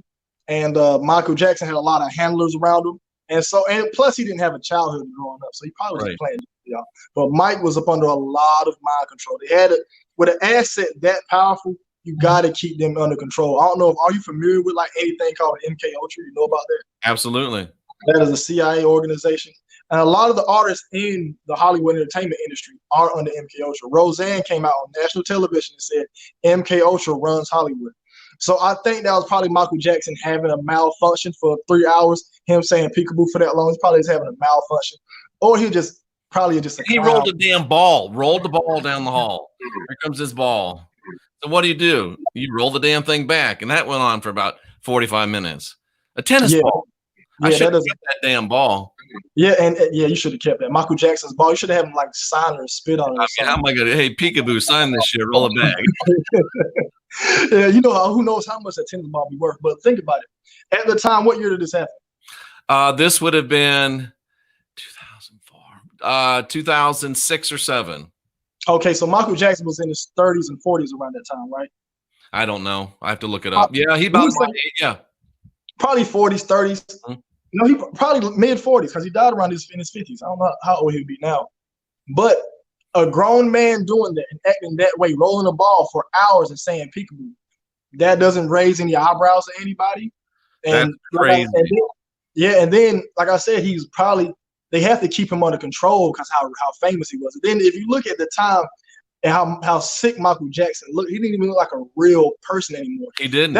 and Michael Jackson had a lot of handlers around him, and plus he didn't have a childhood growing up, so he probably was just playing. But Mike was up under a lot of mind control. They had it with an asset that powerful. You got to keep them under control. I don't know are you familiar with like anything called MK Ultra? You know about that? Absolutely. That is a CIA organization. And a lot of the artists in the Hollywood entertainment industry are under MK Ultra. Roseanne came out on national television and said MK Ultra runs Hollywood. So I think that was probably Michael Jackson having a malfunction for 3 hours. Him saying peekaboo for that long, he's probably just having a malfunction, or he rolled a damn ball, rolled the ball down the hall. Here comes this ball. So what do? You roll the damn thing back, and that went on for about 45 minutes. A tennis ball. I should have kept that damn ball. Yeah, and you should have kept that. Michael Jackson's ball. You should have him like sign or spit on it. How am I gonna? Hey, peekaboo, sign this shit. Roll it back. Yeah, who knows how much that tennis ball be worth? But think about it. At the time, what year did this happen? This would have been 2004, 2006 or 7. Okay, so Michael Jackson was in his 30s and 40s around that time, right? I don't know. I have to look it up. Yeah, he about probably 40s, 30s. Mm-hmm. No, he probably mid 40s because he died around in his 50s. I don't know how old he'll be now. But a grown man doing that and acting that way, rolling a ball for hours and saying peekaboo, that doesn't raise any eyebrows to anybody. And that's crazy. And then, like I said, they have to keep him under control because how famous he was. And then if you look at the time and how sick Michael Jackson looked, he didn't even look like a real person anymore. He didn't.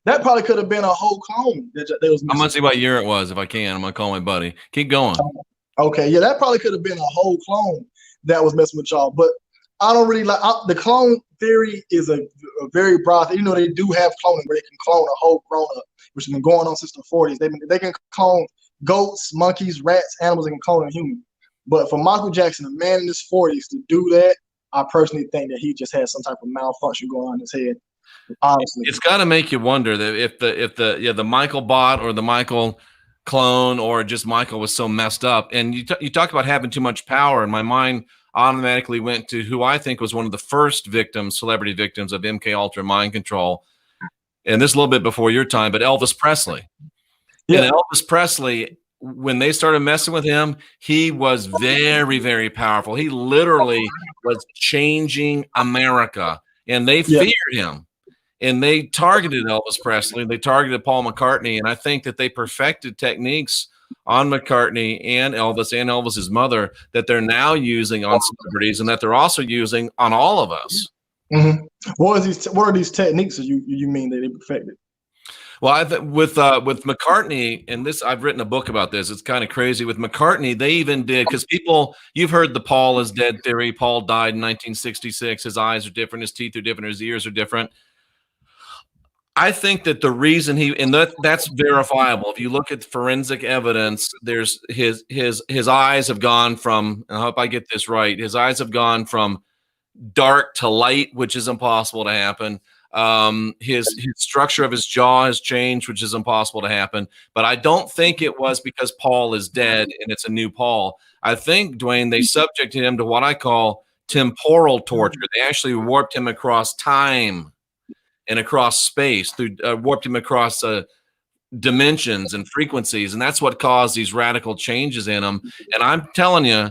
That probably could have been a whole clone. That was I'm gonna see what year it was if I can. I'm gonna call my buddy. Keep going. Okay, yeah, that probably could have been a whole clone that was messing with y'all. But I don't really like the clone theory. Is a very broad. You know, they do have cloning where they can clone a whole grown up, which has been going on since the 40s. They can clone goats, monkeys, rats, animals. They can clone a human. But for Michael Jackson, a man in his 40s, to do that, I personally think that he just had some type of malfunction going on in his head. Honestly, it's got to make you wonder that if the Michael bot or the Michael clone or just Michael was so messed up. And you talked about having too much power, and my mind automatically went to who I think was one of the first celebrity victims of MK Ultra mind control. And this is a little bit before your time, but Elvis Presley. Yeah. And Elvis Presley, when they started messing with him, he was very, very powerful. He literally was changing America, and they feared him. And they targeted Elvis Presley. They targeted Paul McCartney. And I think that they perfected techniques on McCartney and Elvis's mother that they're now using on celebrities and that they're also using on all of us. Mm-hmm. What are these techniques that you mean that they perfected? Well, with McCartney, and this, I've written a book about this. It's kind of crazy. With McCartney, they even did, because you've heard the Paul is dead theory. Paul died in 1966. His eyes are different. His teeth are different. His ears are different. I think that the reason that's verifiable. If you look at forensic evidence, there's his eyes have gone from, and I hope I get this right, his eyes have gone from dark to light, which is impossible to happen. His structure of his jaw has changed, which is impossible to happen. But I don't think it was because Paul is dead and it's a new Paul. I think, Duane, they subjected him to what I call temporal torture. They actually warped him across time and across space, warped him across dimensions and frequencies, and that's what caused these radical changes in him. And I'm telling you,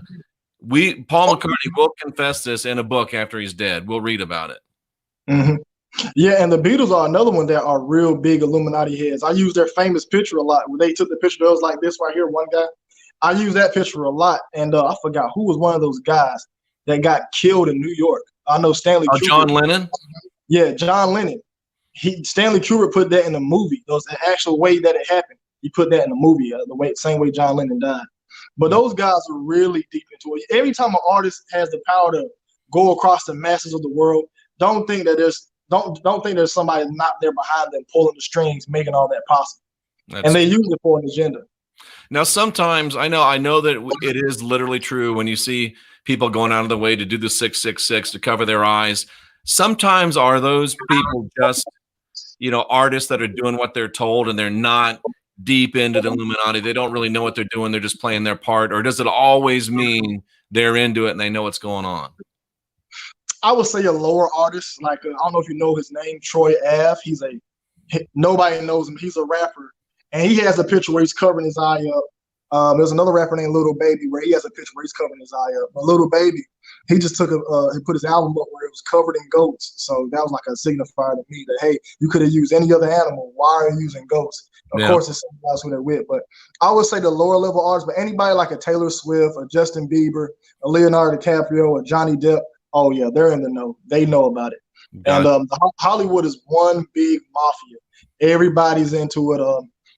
Paul McCartney will confess this in a book after he's dead. We'll read about it. Mm-hmm. Yeah, and the Beatles are another one that are real big Illuminati heads. I use their famous picture a lot. When they took the picture, that was like this right here, one guy. I use that picture a lot, and I forgot who was one of those guys that got killed in New York. I know Stanley Kubrick. John Lennon? Yeah, John Lennon. Stanley Kubrick put that in the movie. It was the actual way that it happened. He put that in the movie, same way John Lennon died. But those guys are really deep into it. Every time an artist has the power to go across the masses of the world, don't think that there's somebody not there behind them pulling the strings, making all that possible. And they use it for an agenda. Now, sometimes I know that it is literally true when you see people going out of the way to do the 666 to cover their eyes. Sometimes are those people just artists that are doing what they're told and they're not deep into the Illuminati? They don't really know what they're doing. They're just playing their part. Or does it always mean they're into it and they know what's going on? I would say a lower artist. Like, I don't know if you know his name, Troy Ave. Nobody knows him. He's a rapper. And he has a picture where he's covering his eye up. There's another rapper named Little Baby where he has a picture where he's covering his eye up. But Little Baby, he just took he put his album up where it was covered in goats. So that was like a signifier to me that, hey, you could have used any other animal. Why are you using goats? Of course, it's something else who they're with. But I would say the lower level artists, but anybody like a Taylor Swift, a Justin Bieber, a Leonardo DiCaprio, a Johnny Depp, oh yeah, they're in the know. They know about it. And Hollywood is one big mafia. Everybody's into it.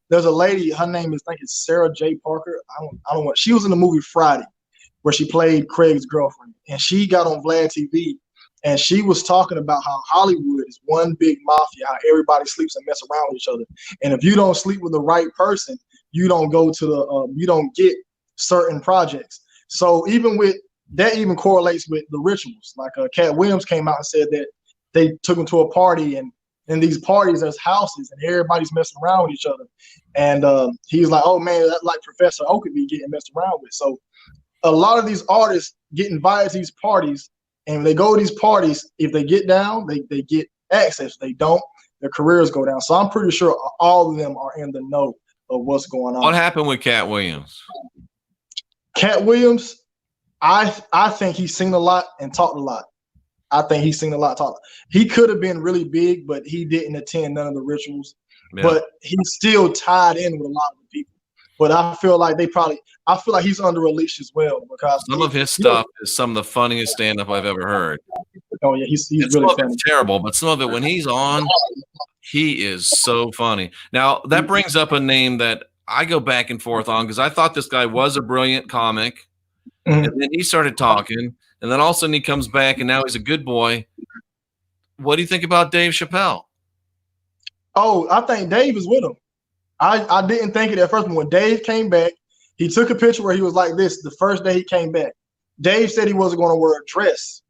There's a lady, her name is, I think it's Sarah J. Parker. I don't know. She was in the movie Friday, where she played Craig's girlfriend, and she got on Vlad TV, and she was talking about how Hollywood is one big mafia, how everybody sleeps and mess around with each other, and if you don't sleep with the right person, you don't go to you don't get certain projects. So even with that, even correlates with the rituals. Like Cat Williams came out and said that they took him to a party, and in these parties, there's houses, and everybody's messing around with each other. And he's like, oh, man, that's like Professor Oak could be getting messed around with. So a lot of these artists get invited to these parties, and when they go to these parties, if they get down, they get access. If they don't, their careers go down. So I'm pretty sure all of them are in the know of what's going on. What happened with Cat Williams? Cat Williams, I think he's seen a lot and talked a lot. I think he's seen a lot. He could have been really big, but he didn't attend none of the rituals. Yeah. But he's still tied in with a lot of the people. But I feel like he's under a leash as well, because some of his stuff is some of the funniest stand-up I've ever heard. Oh yeah, he's really funny. It's terrible, but some of it when he's on, he is so funny. Now that brings up a name that I go back and forth on, because I thought this guy was a brilliant comic, and then he started talking. And then all of a sudden he comes back, and now he's a good boy. What do you think about Dave Chappelle? Oh, I think Dave is with him. I didn't think it at first, but when Dave came back, he took a picture where he was like this the first day he came back. Dave said he wasn't going to wear a dress.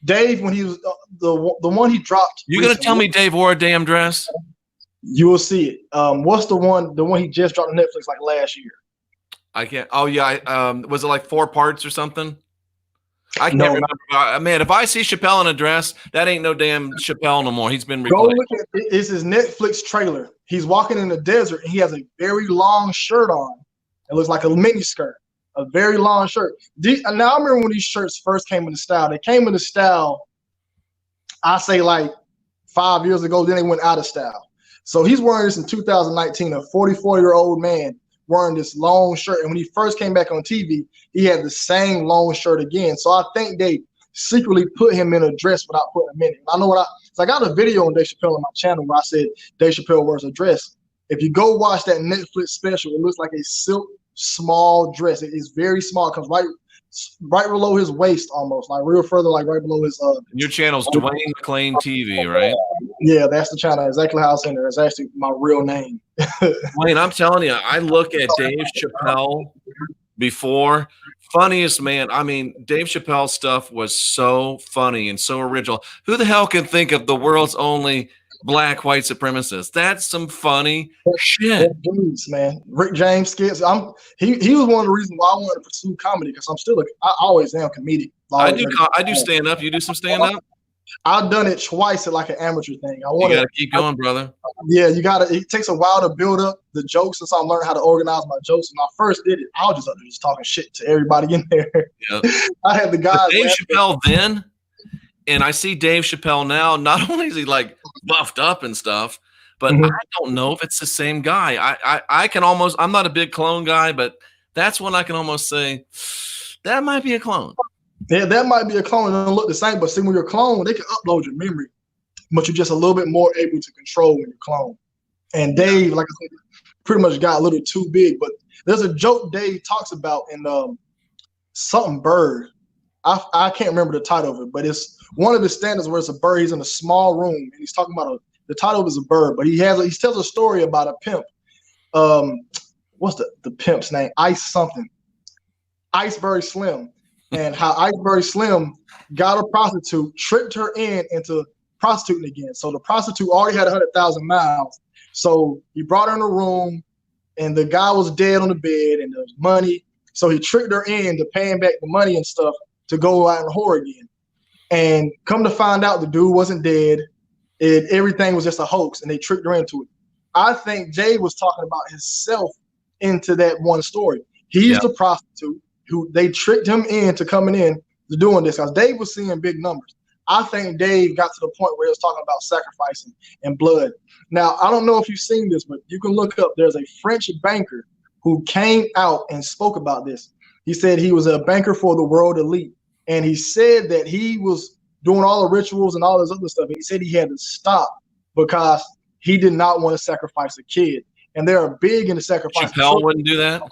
Dave, when he was the one he dropped. You're going to tell me Dave wore a damn dress? You will see it. What's the one he just dropped on Netflix like last year? I can't. Oh, yeah. Was it like 4 parts or something? I can't remember. Man, if I see Chappelle in a dress, that ain't no damn Chappelle no more. He's been replaced. Go look at it. It's his Netflix trailer. He's walking in the desert, and he has a very long shirt on. It looks like a mini skirt, a very long shirt. Now, I remember when these shirts first came into style. They came into style, I say, like 5 years ago. Then they went out of style. So he's wearing this in 2019, a 44-year-old man wearing this long shirt. And when he first came back on TV, he had the same long shirt again. So I think they secretly put him in a dress without putting him in it. I know I got a video on Dave Chappelle on my channel where I said Dave Chappelle wears a dress. If you go watch that Netflix special, it looks like a silk small dress. It is very small. It comes right below his waist, almost like real further, like right below his. Your channel's Duane McClean TV, right? Yeah, that's the channel. Exactly how it's in there. It's actually my real name. Wayne, I'm telling you, I look at Dave Chappelle before. Funniest man. I mean, Dave Chappelle's stuff was so funny and so original. Who the hell can think of the world's only black white supremacist? That's some funny shit. Dudes, man. Rick James skits. He was one of the reasons why I wanted to pursue comedy, because I always am comedic. I do stand up. You do some stand up? I've done it twice at like an amateur thing. You gotta keep going, brother. Yeah, it takes a while to build up the jokes, since I'm learning how to organize my jokes. When I first did it, I was just up there just talking shit to everybody in there. Yep. I had the guys. Dave Chappelle then, and I see Dave Chappelle now. Not only is he like buffed up and stuff, but I don't know if it's the same guy. I can almost. I'm not a big clone guy, but that's when I can almost say that might be a clone. Yeah, that might be a clone. It doesn't look the same, but see, when you're a clone, they can upload your memory, but you're just a little bit more able to control when you clone. And Dave, like I said, pretty much got a little too big. But there's a joke Dave talks about in something bird. I can't remember the title of it, but it's one of his standards where it's a bird. He's in a small room, and he's talking about the title is a bird, but he tells a story about a pimp. What's the pimp's name? Iceberg Slim. And how Iceberg Slim got a prostitute, tricked her into prostituting again. So the prostitute already had 100,000 miles. So he brought her in a room, and the guy was dead on the bed, and there's money. So he tricked her into paying back the money and stuff to go out and whore again. And come to find out, the dude wasn't dead. Everything was just a hoax, and they tricked her into it. I think Jay was talking about himself into that one story. He's the prostitute who they tricked him into coming in to doing this, because Dave was seeing big numbers. I think Dave got to the point where he was talking about sacrificing and blood. Now, I don't know if you've seen this, but you can look up. There's a French banker who came out and spoke about this. He said he was a banker for the world elite. And he said that he was doing all the rituals and all this other stuff. And he said he had to stop because he did not want to sacrifice a kid. And they are big into sacrifice. Chappelle wouldn't do that?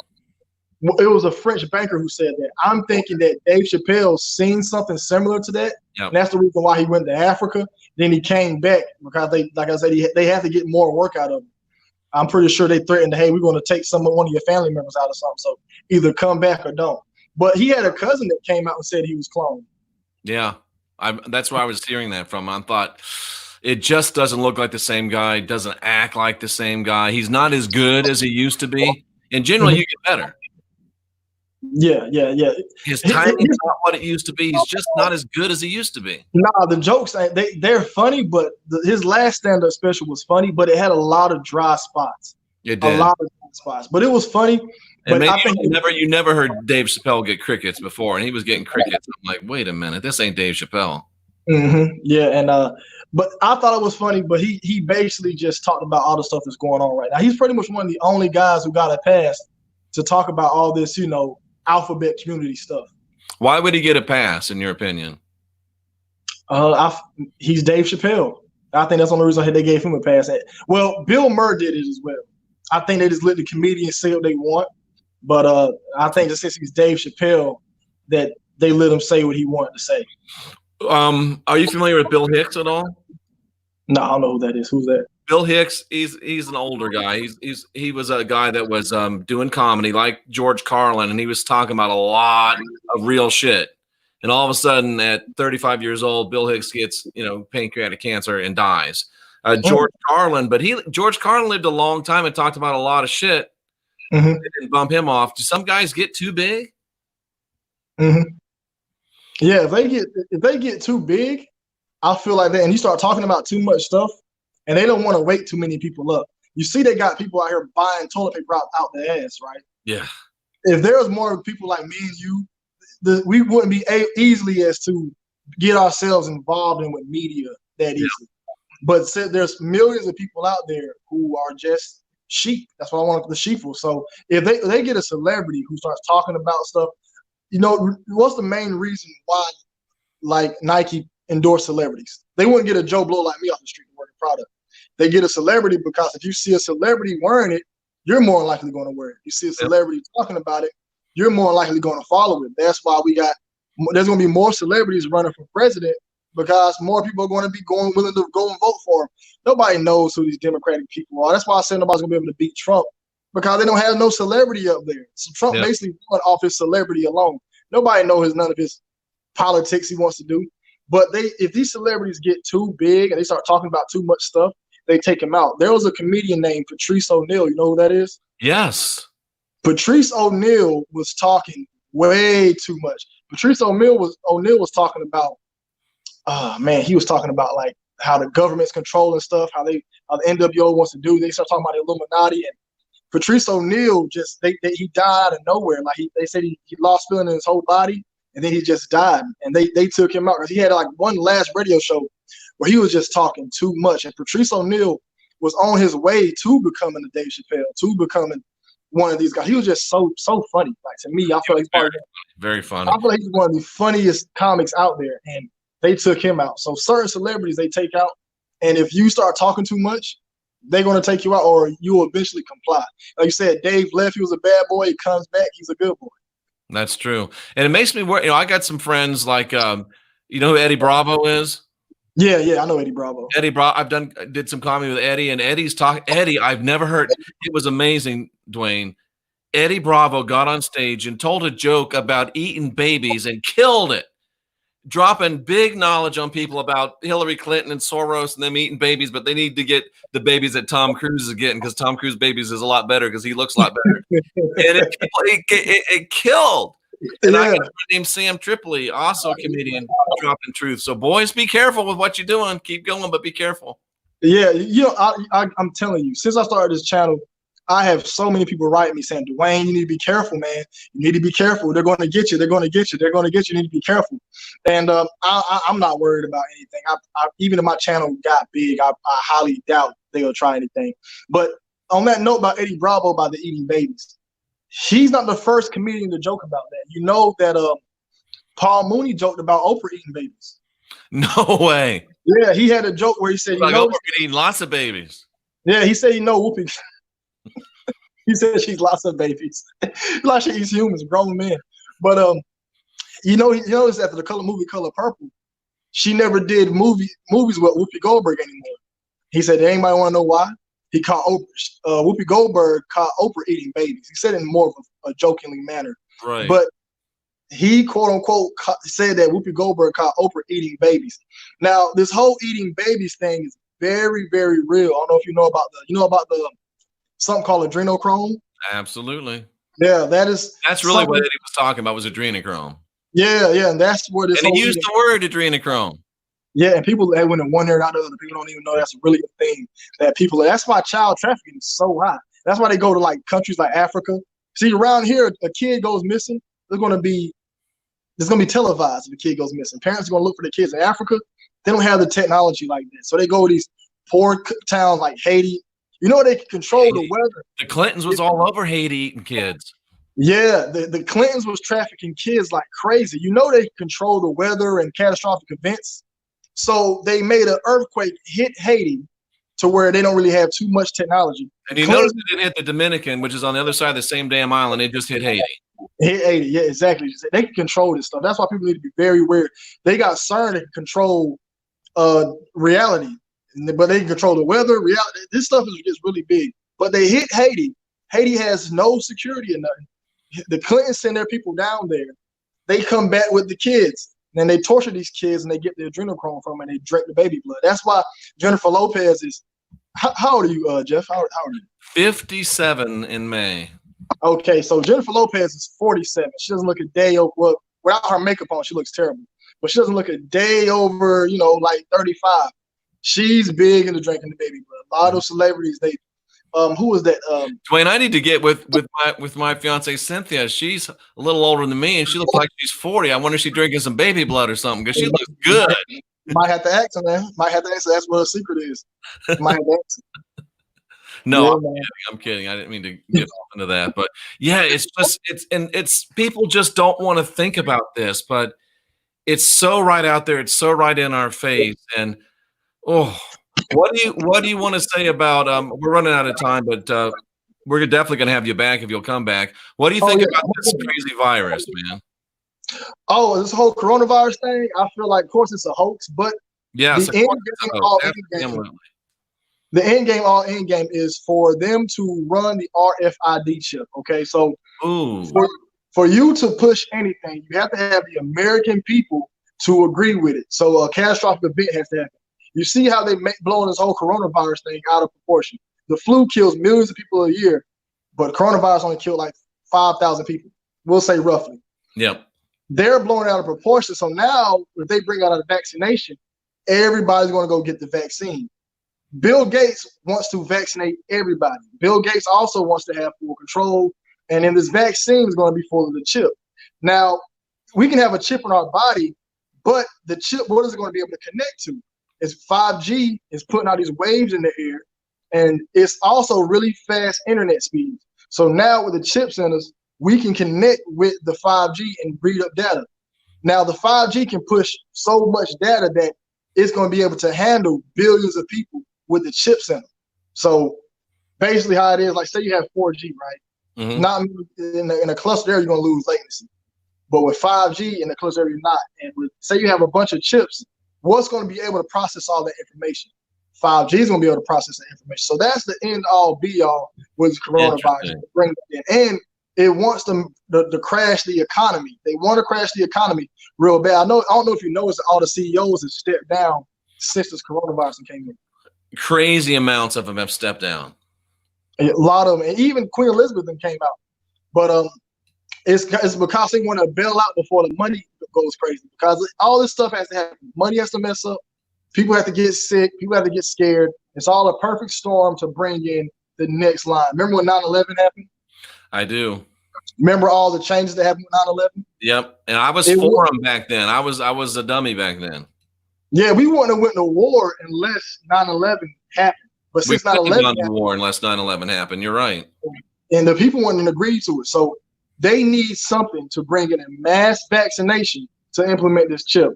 It was a French banker who said that. I'm thinking that Dave Chappelle's seen something similar to that. Yep. And that's the reason why he went to Africa. Then he came back because they, like I said, they had to get more work out of him. I'm pretty sure they threatened, hey, we're going to take one of your family members out or something. So either come back or don't. But he had a cousin that came out and said he was cloned. Yeah, that's where I was hearing that from. I thought it just doesn't look like the same guy, doesn't act like the same guy. He's not as good as he used to be. And generally, you get better. Yeah. His timing's not what it used to be. He's just not as good as he used to be. Nah, the jokes, they're funny, but his last stand-up special was funny, but it had a lot of dry spots. It did. A lot of dry spots. But it was funny. And but maybe I think you never heard Dave Chappelle get crickets before, and he was getting crickets. I'm like, wait a minute, this ain't Dave Chappelle. Yeah, and but I thought it was funny, but he basically just talked about all the stuff that's going on right now. He's pretty much one of the only guys who got a pass to talk about all this, alphabet community stuff. Why would he get a pass, in your opinion? He's Dave Chappelle. I think that's the only reason they gave him a pass. Well, Bill Murray did it as well. I think they just let the comedians say what they want. But I think that since he's Dave Chappelle, that they let him say what he wanted to say. Are you familiar with Bill Hicks at all? No, I don't know who that is. Who's that? Bill Hicks, he's an older guy. He was a guy that was doing comedy like George Carlin, and he was talking about a lot of real shit. And all of a sudden, at 35 years old, Bill Hicks gets pancreatic cancer and dies. George Carlin lived a long time and talked about a lot of shit. They didn't bump him off. Do some guys get too big? Yeah, if they get too big, I feel like that. And you start talking about too much stuff, and they don't want to wake too many people up. You see, they got people out here buying toilet paper out their ass, right? Yeah. If there was more people like me and you, we wouldn't be easily as to get ourselves involved in with media that easily. But there's millions of people out there who are just sheep. That's what I want, the sheeple. So if they get a celebrity who starts talking about stuff, what's the main reason why like Nike endorse celebrities? They wouldn't get a Joe Blow like me off the street to wear the product. They get a celebrity because if you see a celebrity wearing it, you're more likely going to wear it. You see a celebrity talking about it, you're more likely going to follow it. That's why there's going to be more celebrities running for president, because more people are going to be willing to go and vote for him. Nobody knows who these Democratic people are. That's why I said nobody's going to be able to beat Trump, because they don't have no celebrity up there. So Trump basically won off his celebrity alone. Nobody knows none of his politics he wants to do. But if these celebrities get too big and they start talking about too much stuff, they take him out. There was a comedian named Patrice O'Neal. You know who that is? Yes. Patrice O'Neal was talking way too much. Patrice O'Neal was talking about, he was talking about like how the government's controlling stuff, how the NWO wants to do. They start talking about the Illuminati, and Patrice O'Neal he died out of nowhere. Like they said he lost feeling in his whole body, and then he just died. And they took him out because he had like one last radio show where he was just talking too much. And Patrice O'Neal was on his way to becoming a Dave Chappelle, to becoming one of these guys. He was just so funny. Like, to me, I feel like he's very funny. I feel like he's one of the funniest comics out there, and they took him out. So certain celebrities they take out, and if you start talking too much, they're going to take you out, or you will eventually comply. Like you said, Dave left. He was a bad boy. He comes back. He's a good boy. That's true. And it makes me worry. I got some friends like, you know who Eddie Bravo is? Yeah, I know Eddie Bravo. Eddie Bravo. did some comedy with Eddie, and Eddie's talking. Eddie, I've never heard. It was amazing, Duane. Eddie Bravo got on stage and told a joke about eating babies and killed it. dropping big knowledge on people about Hillary Clinton and Soros and them eating babies, but they need to get the babies that Tom Cruise is getting because Tom Cruise babies is a lot better because he looks a lot better. And it killed. And I got a friend named Sam Tripoli, also a comedian, dropping truth. So boys, be careful with what you're doing. Keep going, but be careful. Yeah, you know, I'm telling you, since I started this channel, I have so many people writing me saying, Duane, you need to be careful, man. You need to be careful. They're going to get you. They're going to get you. They're going to get you. You need to be careful. And I'm not worried about anything. Even if my channel got big, I highly doubt they'll try anything. But on that note about Eddie Bravo about the eating babies, he's not the first comedian to joke about that. You know that Paul Mooney joked about Oprah eating babies. No way. Yeah, he had a joke where he said, like Oprah could eat lots of babies. Yeah, he said, Whoopi. He said she's lots of babies. Like she eats humans, grown men. But you notice after the movie Color Purple, she never did movies with Whoopi Goldberg anymore. He said, anybody want to know why? He called Whoopi Goldberg caught Oprah eating babies. He said it in more of a jokingly manner. Right. But he quote unquote said that Whoopi Goldberg caught Oprah eating babies. Now this whole eating babies thing is very, very real. I don't know if you know about the something called adrenochrome. Absolutely. Yeah, that's really what Eddie was talking about was adrenochrome. Yeah, and that's where this. And he used the word adrenochrome. Yeah, and people that went in one ear and out the other. People don't even know that's a really good thing that people. That's why child trafficking is so high. That's why they go to like countries like Africa. See, around here, a kid goes missing. There's gonna be televised if a kid goes missing. Parents are gonna look for the kids in Africa. They don't have the technology like that, so they go to these poor towns like Haiti. You know, they can control the weather. The Clintons was all over Haiti eating kids. Yeah, the Clintons was trafficking kids like crazy. You know, they control the weather and catastrophic events. So they made an earthquake hit Haiti to where they don't really have too much technology. And you notice it didn't hit the Dominican, which is on the other side of the same damn island. It just hit Haiti. Hit Haiti, yeah, exactly. They can control this stuff. That's why people need to be very aware. They got CERN that can control reality. But they can control the weather, reality. This stuff is really big. But they hit Haiti. Haiti has no security or nothing. The Clintons send their people down there. They come back with the kids. And they torture these kids and they get the adrenochrome from them and they drink the baby blood. That's why Jennifer Lopez is. How old are you, Jeff? How old are you? 57 in May. Okay, so Jennifer Lopez is 47. She doesn't look a day over. Well, without her makeup on, she looks terrible. But she doesn't look a day over, like 35. She's big into drinking the baby blood. A lot of celebrities, they who was that? Duane, I need to get with my fiance Cynthia. She's a little older than me, and she looks like she's 40. I wonder if she's drinking some baby blood or something because she looks good. Might have to ask her, man. Might have to answer. That's what her secret is. Might have to answer. No, yeah, I'm kidding. I didn't mean to get off into that, but yeah, it's people just don't want to think about this, but it's so right out there. It's so right in our face, and what do you want to say about we're running out of time, but we're definitely going to have you back if you'll come back. What do you think about this crazy virus, man? Oh, this whole coronavirus thing, I feel like, of course, it's a hoax, but yes, the end game is for them to run the RFID chip. Okay, so for you to push anything, you have to have the American people to agree with it. So a catastrophic event has to happen. You see how they blowing this whole coronavirus thing out of proportion. The flu kills millions of people a year, but coronavirus only killed like 5,000 people. We'll say roughly. Yep. They're blowing it out of proportion. So now if they bring out a vaccination, everybody's going to go get the vaccine. Bill Gates wants to vaccinate everybody. Bill Gates also wants to have full control. And then this vaccine is going to be full of the chip. Now, we can have a chip in our body, but the chip, what is it going to be able to connect to? It's 5G is putting out these waves in the air, and it's also really fast internet speeds. So now with the chips in us, we can connect with the 5G and read up data. Now the 5G can push so much data that it's going to be able to handle billions of people with the chips in them. So basically how it is, like say you have 4G, right? Mm-hmm. Not in a cluster area, you're going to lose latency. But with 5G in the cluster area, you're not. And with, say you have a bunch of chips, what's going to be able to process all that information? 5G is going to be able to process that information. So that's the end all be all with coronavirus. Bring it in. And it wants them to crash the economy. They want to crash the economy real bad. I don't know if you noticed that all the CEOs have stepped down since this coronavirus came in. Crazy amounts of them have stepped down. A lot of them, and even Queen Elizabeth came out. But it's because they want to bail out before the money goes crazy. Because all this stuff has to happen. Money has to mess up. People have to get sick. People have to get scared. It's all a perfect storm to bring in the next line. Remember when 9/11 happened? I do. Remember all the changes that happened with 9/11? Yep. And I was for them back then. I was a dummy back then. Yeah, we wouldn't have went to war unless 9/11 happened. But since 9/11 gone to war unless 9/11 happened. You're right. And the people wouldn't agree to it. So they need something to bring in a mass vaccination to implement this chip.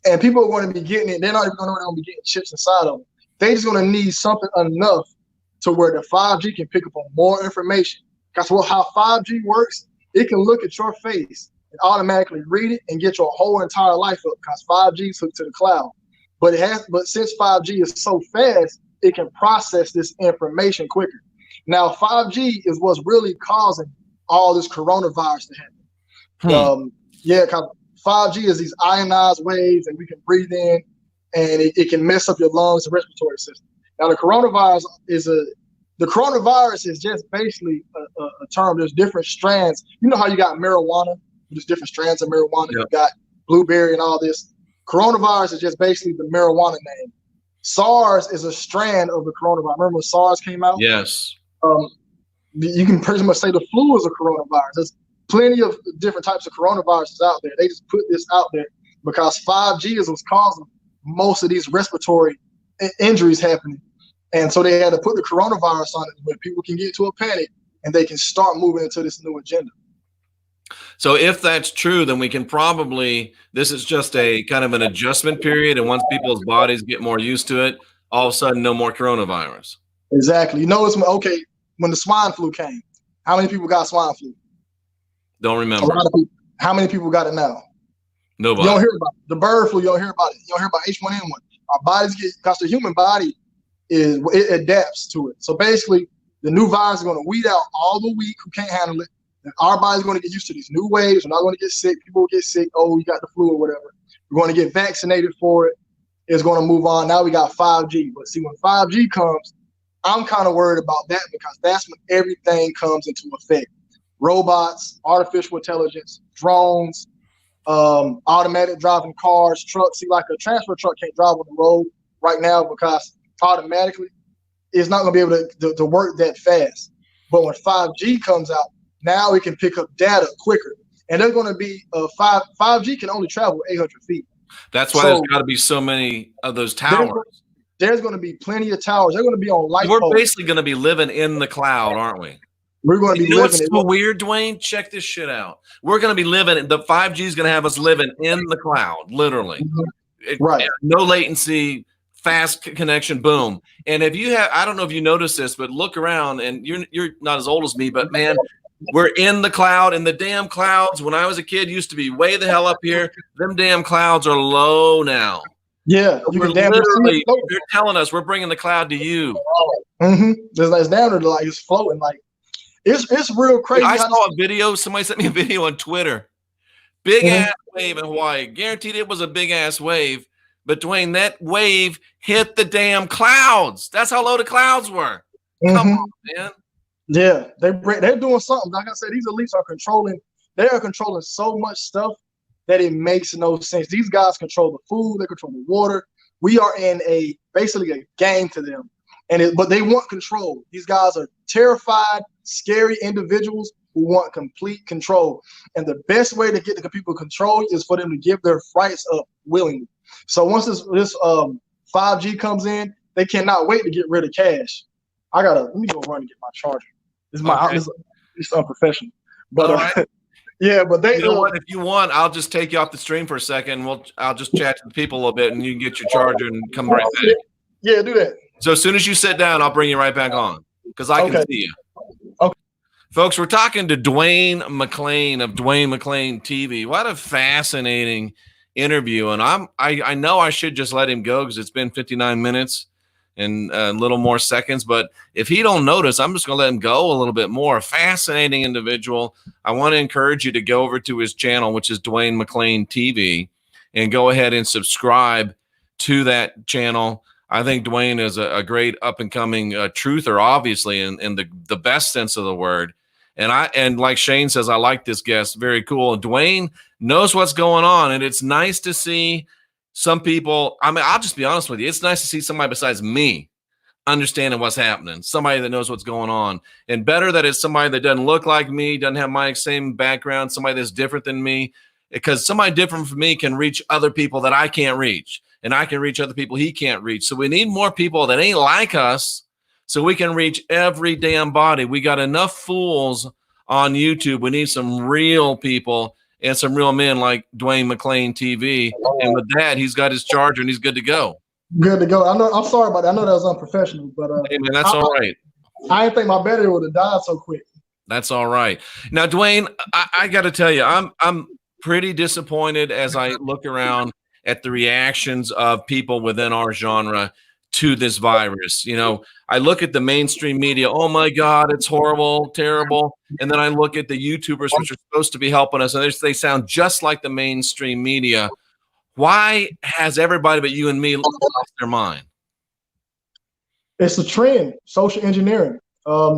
And people are going to be getting it. They're not even going to know they're going to be getting chips inside of them. They're just going to need something enough to where the 5G can pick up on more information. Because how 5G works, it can look at your face and automatically read it and get your whole entire life up. Because 5G is hooked to the cloud. But since 5G is so fast, it can process this information quicker. Now, 5G is what's really causing all this coronavirus to happen. Yeah, because 5G is these ionized waves that we can breathe in, and it can mess up your lungs and respiratory system. Now, the coronavirus is just basically a term. There's different strands. You know how you got marijuana? There's different strands of marijuana. Yep. You got blueberry and all this. Coronavirus is just basically the marijuana name. SARS is a strand of the coronavirus. Remember when SARS came out? Yes. You can pretty much say the flu is a coronavirus. There's plenty of different types of coronaviruses out there. They just put this out there because 5G is what's causing most of these respiratory injuries happening. And so they had to put the coronavirus on it where people can get to a panic and they can start moving into this new agenda. So if that's true, then we can probably, this is just a kind of an adjustment period. And once people's bodies get more used to it, all of a sudden, no more coronavirus. Exactly. You know, okay, when the swine flu came, how many people got swine flu? Don't remember. A lot of people. How many people got it now? Nobody. You don't hear about it. The bird flu, you don't hear about it. You don't hear about H1N1. Our bodies because the human body it adapts to it. So basically, the new virus is going to weed out all the weak who can't handle it. And our body's going to get used to these new waves. We're not going to get sick. People will get sick. Oh, you got the flu or whatever. We're going to get vaccinated for it. It's going to move on. Now we got 5G. But see, when 5G comes, I'm kind of worried about that because that's when everything comes into effect. Robots, artificial intelligence, drones, automatic driving cars, trucks. See, like a transfer truck can't drive on the road right now because automatically it's not going to be able to work that fast. But when 5G comes out, now it can pick up data quicker. And they're going to be 5G can only travel 800 feet. That's why there's got to be so many of those towers. There's going to be plenty of towers. They're going to be on light poles. We're basically going to be living in the cloud, aren't we? We're going to be living. What's in so weird, Duane? Check this shit out. We're going to be living. The 5G is going to have us living in the cloud, literally. Right. No latency, fast connection, boom. And if you have, I don't know if you noticed this, but look around, and you're not as old as me, but man, we're in the cloud, and the damn clouds, when I was a kid, used to be way the hell up here. Them damn clouds are low now. Yeah. You can literally, they're telling us we're bringing the cloud to you. Mm-hmm. It's down there, like it's floating. Like it's real crazy. I saw a video. Somebody sent me a video on Twitter. Big ass wave in Hawaii. Guaranteed it was a big ass wave. But Duane, that wave hit the damn clouds. That's how low the clouds were. Come on, man. Yeah, they're doing something. Like I said, these elites are controlling. They are controlling so much stuff that it makes no sense. These guys control the food. They control the water. We are in basically a game to them, but they want control. These guys are terrified, scary individuals who want complete control. And the best way to get the people control is for them to give their rights up willingly. So once this 5G comes in, they cannot wait to get rid of cash. Let me go run and get my charger. It's unprofessional. But yeah, but they. You know what? If you want, I'll just take you off the stream for a second. I'll just chat to the people a little bit, and you can get your charger and come right back. Yeah, do that. So as soon as you sit down, I'll bring you right back on because I can see you. Okay. Folks, we're talking to Duane McClean of Duane McClean TV. What a fascinating interview, and I know I should just let him go because it's been 59 minutes. in a little more seconds. But if he don't notice, I'm just going to let him go a little bit more. Fascinating individual. I want to encourage you to go over to his channel, which is Duane McClean TV, and go ahead and subscribe to that channel. I think Duane is a great up-and-coming truther, obviously, in the best sense of the word. And like Shane says, I like this guest. Very cool. Duane knows what's going on, and it's nice to see some people. I mean, I'll just be honest with you. It's nice to see somebody besides me understanding what's happening, somebody that knows what's going on. And better that it's somebody that doesn't look like me, doesn't have my same background, somebody that's different than me, because somebody different from me can reach other people that I can't reach, and I can reach other people he can't reach. So we need more people that ain't like us, so we can reach every damn body. We got enough fools on YouTube. We need some real people and some real men like Duane McClean TV. And with that, he's got his charger and he's good to go. Good to go. I know. I'm sorry about that. I know that was unprofessional, but hey, man, that's all right. I didn't think my battery would have died so quick. That's all right. Now, Duane, I got to tell you, I'm pretty disappointed as I look around at the reactions of people within our genre to this virus. You know, I look at the mainstream media. Oh my God, it's horrible, terrible. And then I look at the YouTubers, which are supposed to be helping us, and they sound just like the mainstream media. Why has everybody but you and me lost their mind? It's a trend, social engineering.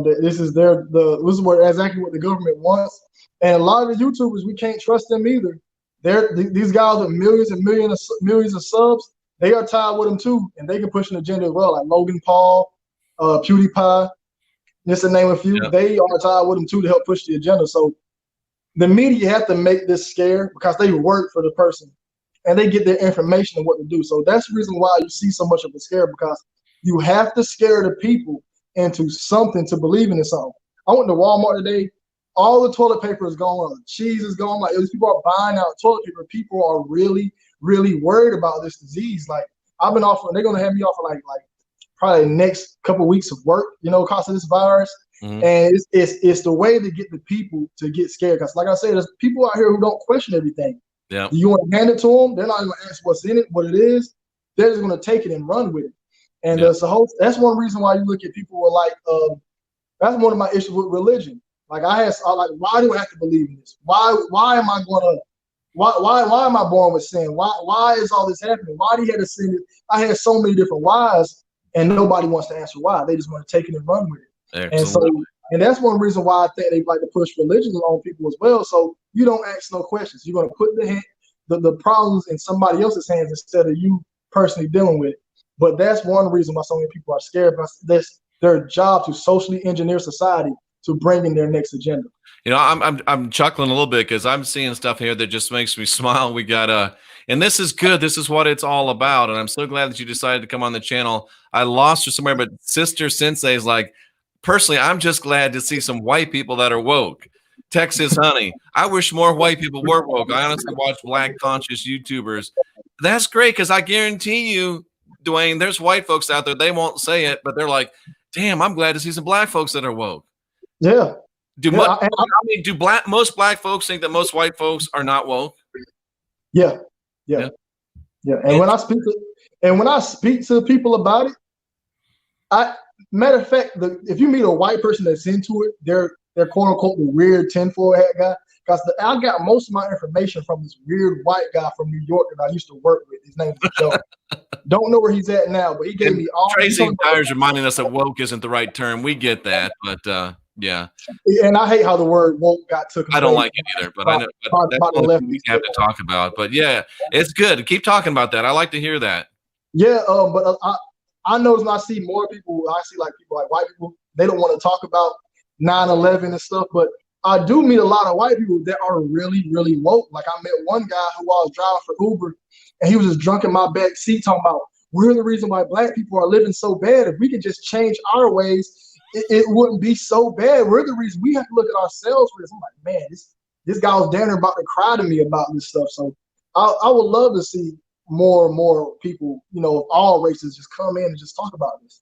This is exactly what the government wants. And a lot of the YouTubers, we can't trust them either. These guys with millions and millions of subs, they are tied with them too, and they can push an agenda as well, like Logan Paul, PewDiePie, just to name a few. Yep. They are tied with them too to help push the agenda. So the media have to make this scare because they work for the person and they get their information and what to do. So that's the reason why you see so much of a scare, because you have to scare the people into something to believe in something. I went to Walmart today. All the toilet paper is gone. Cheese is gone. Like, these people are buying out toilet paper. People are really, really worried about this disease. Like, I've been offering, they're gonna have me offer like probably the next couple of weeks of work, because of this virus. Mm-hmm. And it's the way to get the people to get scared. Because like I said, there's people out here who don't question everything. Yeah. You want to hand it to them, they're not even gonna ask what's in it, what it is. They're just gonna take it and run with it. And that's one reason why you look at people who are like, that's one of my issues with religion. Like why do I have to believe in this? Why am I am I born with sin? Why is all this happening? Why do you have to sin it? I had so many different whys, and nobody wants to answer why. They just want to take it and run with it. Absolutely. And that's one reason why I think they like to push religion on people as well. So you don't ask no questions. You're gonna put the problems in somebody else's hands instead of you personally dealing with it. But that's one reason why so many people are scared, because that's their job to socially engineer society to bring in their next agenda. I'm chuckling a little bit because I'm seeing stuff here that just makes me smile. We got and this is good. This is what it's all about. And I'm so glad that you decided to come on the channel. I lost her somewhere, but Sister Sensei is like, personally, I'm just glad to see some white people that are woke. Texas Honey, I wish more white people were woke. I honestly watch black conscious YouTubers. That's great, because I guarantee you, Duane, there's white folks out there, they won't say it, but they're like, damn, I'm glad to see some black folks that are woke. Yeah. Most black folks think that most white folks are not woke? Yeah. And when I speak to people about it, matter of fact, if you meet a white person that's into it, they're quote unquote the weird tinfoil hat guy. Because I got most of my information from this weird white guy from New York that I used to work with. His name is Joe. Don't know where he's at now, but he gave me all. Tracy Dyer's reminding us that woke isn't the right term. We get that, but yeah. And I hate how the word woke got taken. I don't like it either, but I know that's what we have to talk about. But yeah, it's good. Keep talking about that. I like to hear that. Yeah, but I notice when I see more people, I see like people like white people, they don't want to talk about 9/11 and stuff, but I do meet a lot of white people that are really, really woke. Like, I met one guy who I was driving for Uber, and he was just drunk in my back seat talking about, we're the reason why black people are living so bad. If we could just change our ways, it wouldn't be so bad. We're the reason. We have to look at ourselves for this. I'm like, man, this guy was down there about to cry to me about this stuff. So I would love to see more and more people, of all races, just come in and just talk about this.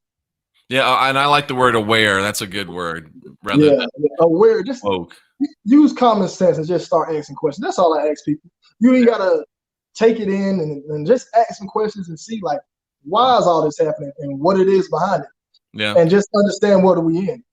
Yeah, and I like the word aware. That's a good word. Rather than aware. Just woke. Use common sense and just start asking questions. That's all I ask people. You ain't gotta take it in and just ask some questions and see, like, why is all this happening and what it is behind it. Yeah. And just understand what are we in.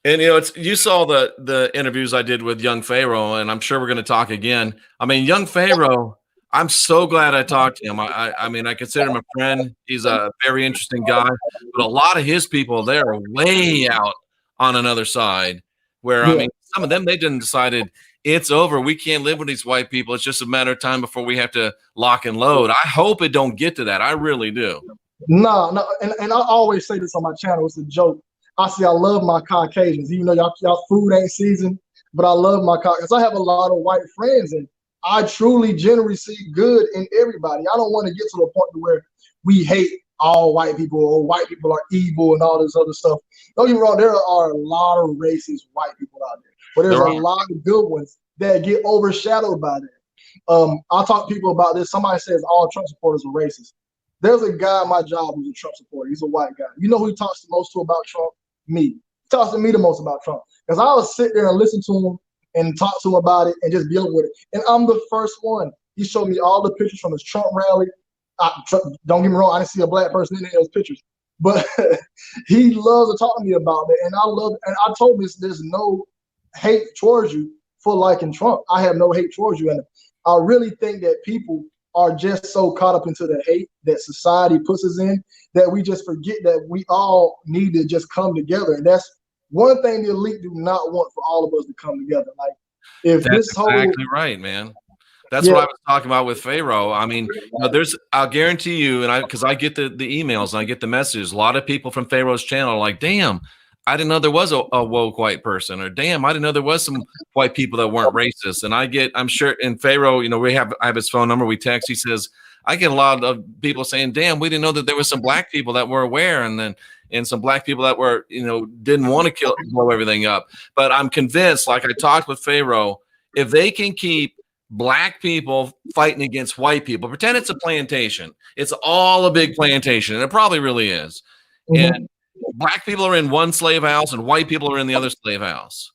And you saw the interviews I did with Young Pharaoh, and I'm sure we're going to talk again. I mean, Young Pharaoh, I'm so glad I talked to him. I mean, I consider him a friend. He's a very interesting guy, but a lot of his people, they're way out on another side where, I mean, some of them, they didn't decided it's over. We can't live with these white people. It's just a matter of time before we have to lock and load. I hope it don't get to that. I really do. No. And I always say this on my channel. It's a joke. I love my Caucasians, even though y'all food ain't seasoned, but I love my Caucasians. I have a lot of white friends, and I truly, generally see good in everybody. I don't want to get to the point where we hate all white people or white people are evil and all this other stuff. Don't get me wrong, there are a lot of racist white people out there, but there's a lot of good ones that get overshadowed by that. I talk to people about this. Somebody says all Trump supporters are racist. There's a guy at my job who's a Trump supporter. He's a white guy. You know who he talks the most to about Trump? Me. He talks to me the most about Trump. Because I would sit there and listen to him and talk to him about it and just deal with it. And I'm the first one. He showed me all the pictures from his Trump rally. Don't get me wrong, I didn't see a black person in those pictures. But he loves to talk to me about it. And I told him there's no hate towards you for liking Trump. I have no hate towards you. And I really think that people are just so caught up into the hate that society puts us in that we just forget that we all need to just come together. And that's one thing the elite do not want for all of us to come together. Like, if that's this exactly right, man. That's what I was talking about with Pharaoh. I mean, I'll guarantee you, and because I get the emails and I get the messages, a lot of people from Pharaoh's channel are like, damn, I didn't know there was a woke white person, or damn, I didn't know there was some white people that weren't racist. And I'm sure, and Pharaoh, I have his phone number. We text. He says, I get a lot of people saying, damn, we didn't know that there was some black people that were aware, and some black people that were, didn't want to blow everything up. But I'm convinced, like I talked with Pharaoh, if they can keep black people fighting against white people, pretend it's a plantation. It's all a big plantation, and it probably really is. And black people are in one slave house and white people are in the other slave house.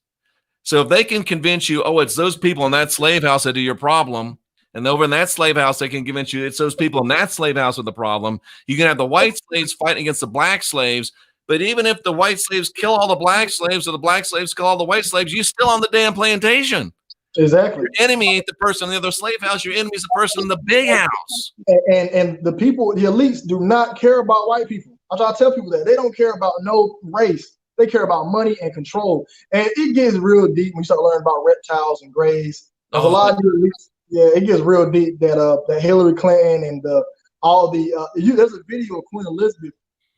So if they can convince you, oh, it's those people in that slave house that are your problem, and over in that slave house, they can convince you it's those people in that slave house with the problem, you can have the white slaves fighting against the black slaves. But even if the white slaves kill all the black slaves or the black slaves kill all the white slaves, you're still on the damn plantation. Exactly. Your enemy ain't the person in the other slave house. Your enemy is the person in the big house. And the people, the elites, do not care about white people. I try to tell people that they don't care about no race. They care about money and control. And it gets real deep when you start learning about reptiles and grays. There's a lot of the elites. Yeah, it gets real deep that Hillary Clinton and there's a video of Queen Elizabeth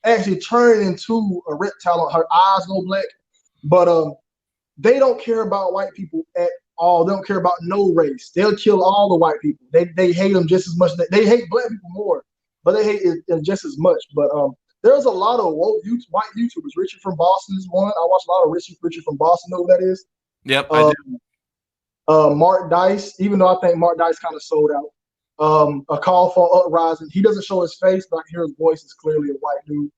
actually turning into a reptile. Her eyes go black, but they don't care about white people at all. They don't care about no race. They'll kill all the white people. They hate them just as much. They hate black people more, but they hate it just as much. But there's a lot of white YouTubers. Richard from Boston is one. I watch a lot of Richard from Boston. Know who that is? Yep, I do. Mark Dice, even though I think Mark Dice kind of sold out. A Call for Uprising. He doesn't show his face, but I can hear his voice. It's clearly a white dude.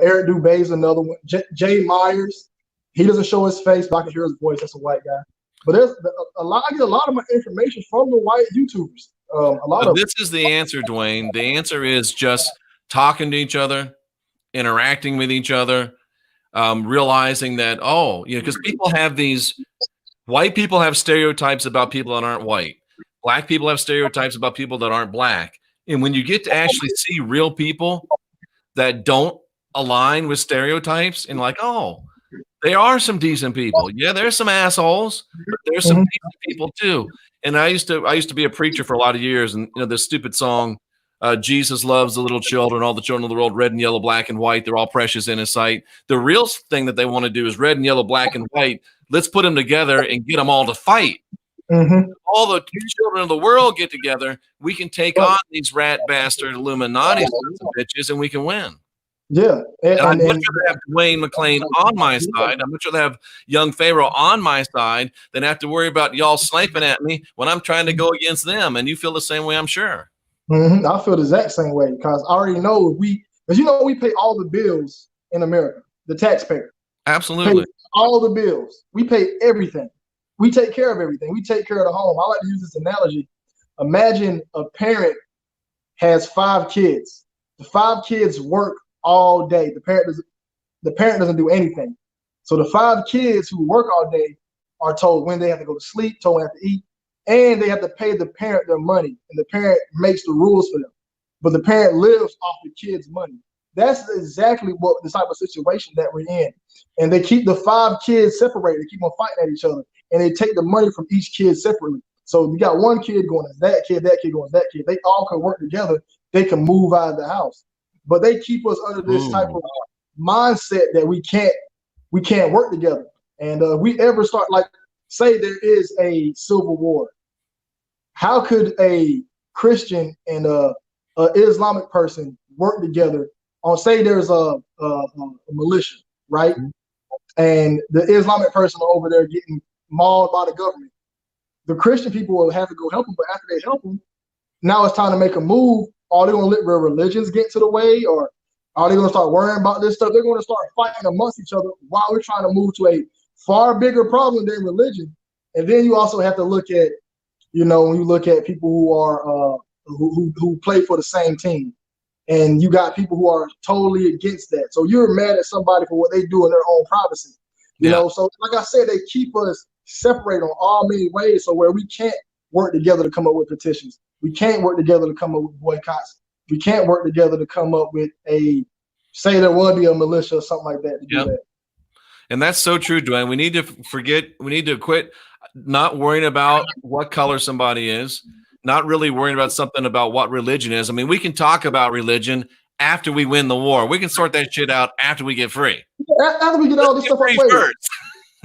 Eric Dubé is another one. Jay Myers. He doesn't show his face, but I can hear his voice. That's a white guy. But there's a lot. I get a lot of my information from the white YouTubers. This is the answer, Duane. The answer is just talking to each other, interacting with each other, realizing that because people have these. White people have stereotypes about people that aren't white. Black people have stereotypes about people that aren't black. And when you get to actually see real people that don't align with stereotypes, and like, there are some decent people. Yeah, there's some assholes, but there's some decent people too. And I used to be a preacher for a lot of years, and this stupid song, Jesus loves the little children, all the children of the world, red and yellow, black and white. They're all precious in his sight. The real thing that they want to do is red and yellow, black and white. Let's put them together and get them all to fight. All the children of the world get together. We can take on these rat bastard Illuminati bitches, and we can win. Yeah, and I'd much rather have Duane McClean on my side. I'd much rather have Young Pharaoh on my side than have to worry about y'all sniping at me when I'm trying to go against them. And you feel the same way, I'm sure. I feel the exact same way, because I already know we pay all the bills in America, the taxpayer. Absolutely. All the bills. We pay everything. We take care of everything. We take care of the home. I like to use this analogy. Imagine a parent has 5 kids. The 5 kids work all day. The parent doesn't do anything. So the 5 kids who work all day are told when they have to go to sleep, told when they have to eat, and they have to pay the parent their money, and the parent makes the rules for them. But the parent lives off the kids' money. That's exactly what the type of situation that we're in. And they keep the 5 kids separated. They keep on fighting at each other, and they take the money from each kid separately. So you got one kid going as that kid going as that kid. They all can work together. They can move out of the house. But they keep us under this type of mindset that we can't work together. And we ever start, like, say there is a civil war. How could a Christian and a Islamic person work together on, say there's a militia, right? And the Islamic person over there getting mauled by the government. The Christian people will have to go help them, but after they help them, now it's time to make a move. Are they going to let their religions get to the way, or are they going to start worrying about this stuff? They're going to start fighting amongst each other while we're trying to move to a far bigger problem than religion. And then you also have to look at, you know, when you look at people who are who play for the same team, and you got people who are totally against that. So you're mad at somebody for what they do in their own privacy. You know, so like I said, they keep us separated on all many ways. So where we can't work together to come up with petitions, we can't work together to come up with boycotts, we can't work together to come up with say there would be a militia or something like that to do that. And that's so true, Duane. We need to quit not worrying about what color somebody is, not really worrying about something about what religion is. I mean, we can talk about religion after we win the war. We can sort that shit out after we get free. After we get all this stuff first.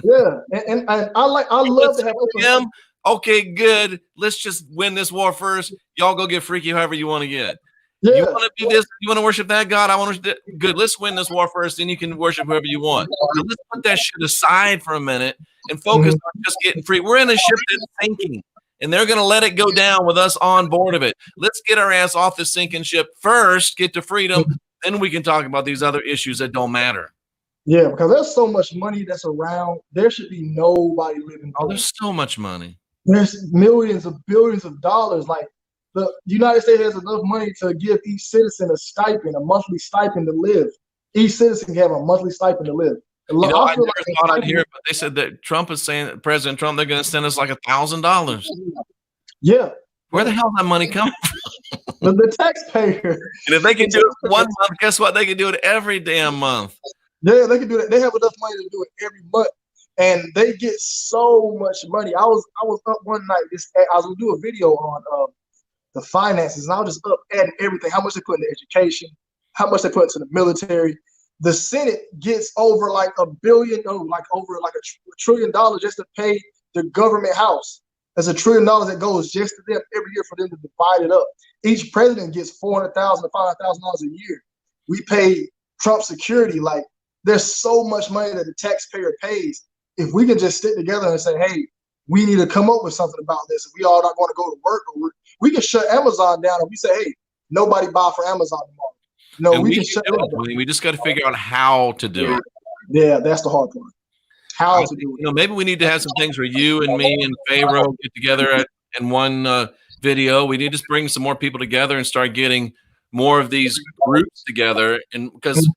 Yeah, and I love to have open. Okay, good. Let's just win this war first. Y'all go get freaky however you want to get. Yeah. You want to be this? You want to worship that God? I want to worship that. Good. Let's win this war first, then you can worship whoever you want. Now, let's put that shit aside for a minute and focus on just getting free. We're in a ship that's sinking, and they're going to let it go down with us on board of it. Let's get our ass off the sinking ship first, get to freedom, then we can talk about these other issues that don't matter. Yeah, because there's so much money that's around. There should be nobody living. Oh, there's so much money. There's millions of billions of dollars. Like, the United States has enough money to give each citizen a stipend, a monthly stipend to live. Each citizen can have a monthly stipend to live. I never thought I'd hear it, but they said that Trump is saying, President Trump, they're going to send us like $1,000. Yeah. Where the hell is that money coming from? The taxpayer. And if they can do it 1 month, guess what? They can do it every damn month. Yeah, they can do it. They have enough money to do it every month, and they get so much money. I was up one night. I was gonna do a video on the finances, and I was just up adding everything. How much they put into education, how much they put into the military. The Senate gets over like $1 billion, like over like $1 trillion just to pay the government house. There's $1 trillion that goes just to them every year for them to divide it up. Each president gets $400,000 to $500,000 a year. We pay Trump security. Like, there's so much money that the taxpayer pays. If we can just stick together and say, hey, we need to come up with something about this. If we all not going to go to work, we can shut Amazon down. If we say, hey, nobody buy for Amazon tomorrow. No, we can shut it down. We just got to figure out how to do it. Yeah, that's the hard part. How to do it. Maybe we need to have some things where you and me and Pharaoh get together in one video. We need to bring some more people together and start getting more of these groups together. And because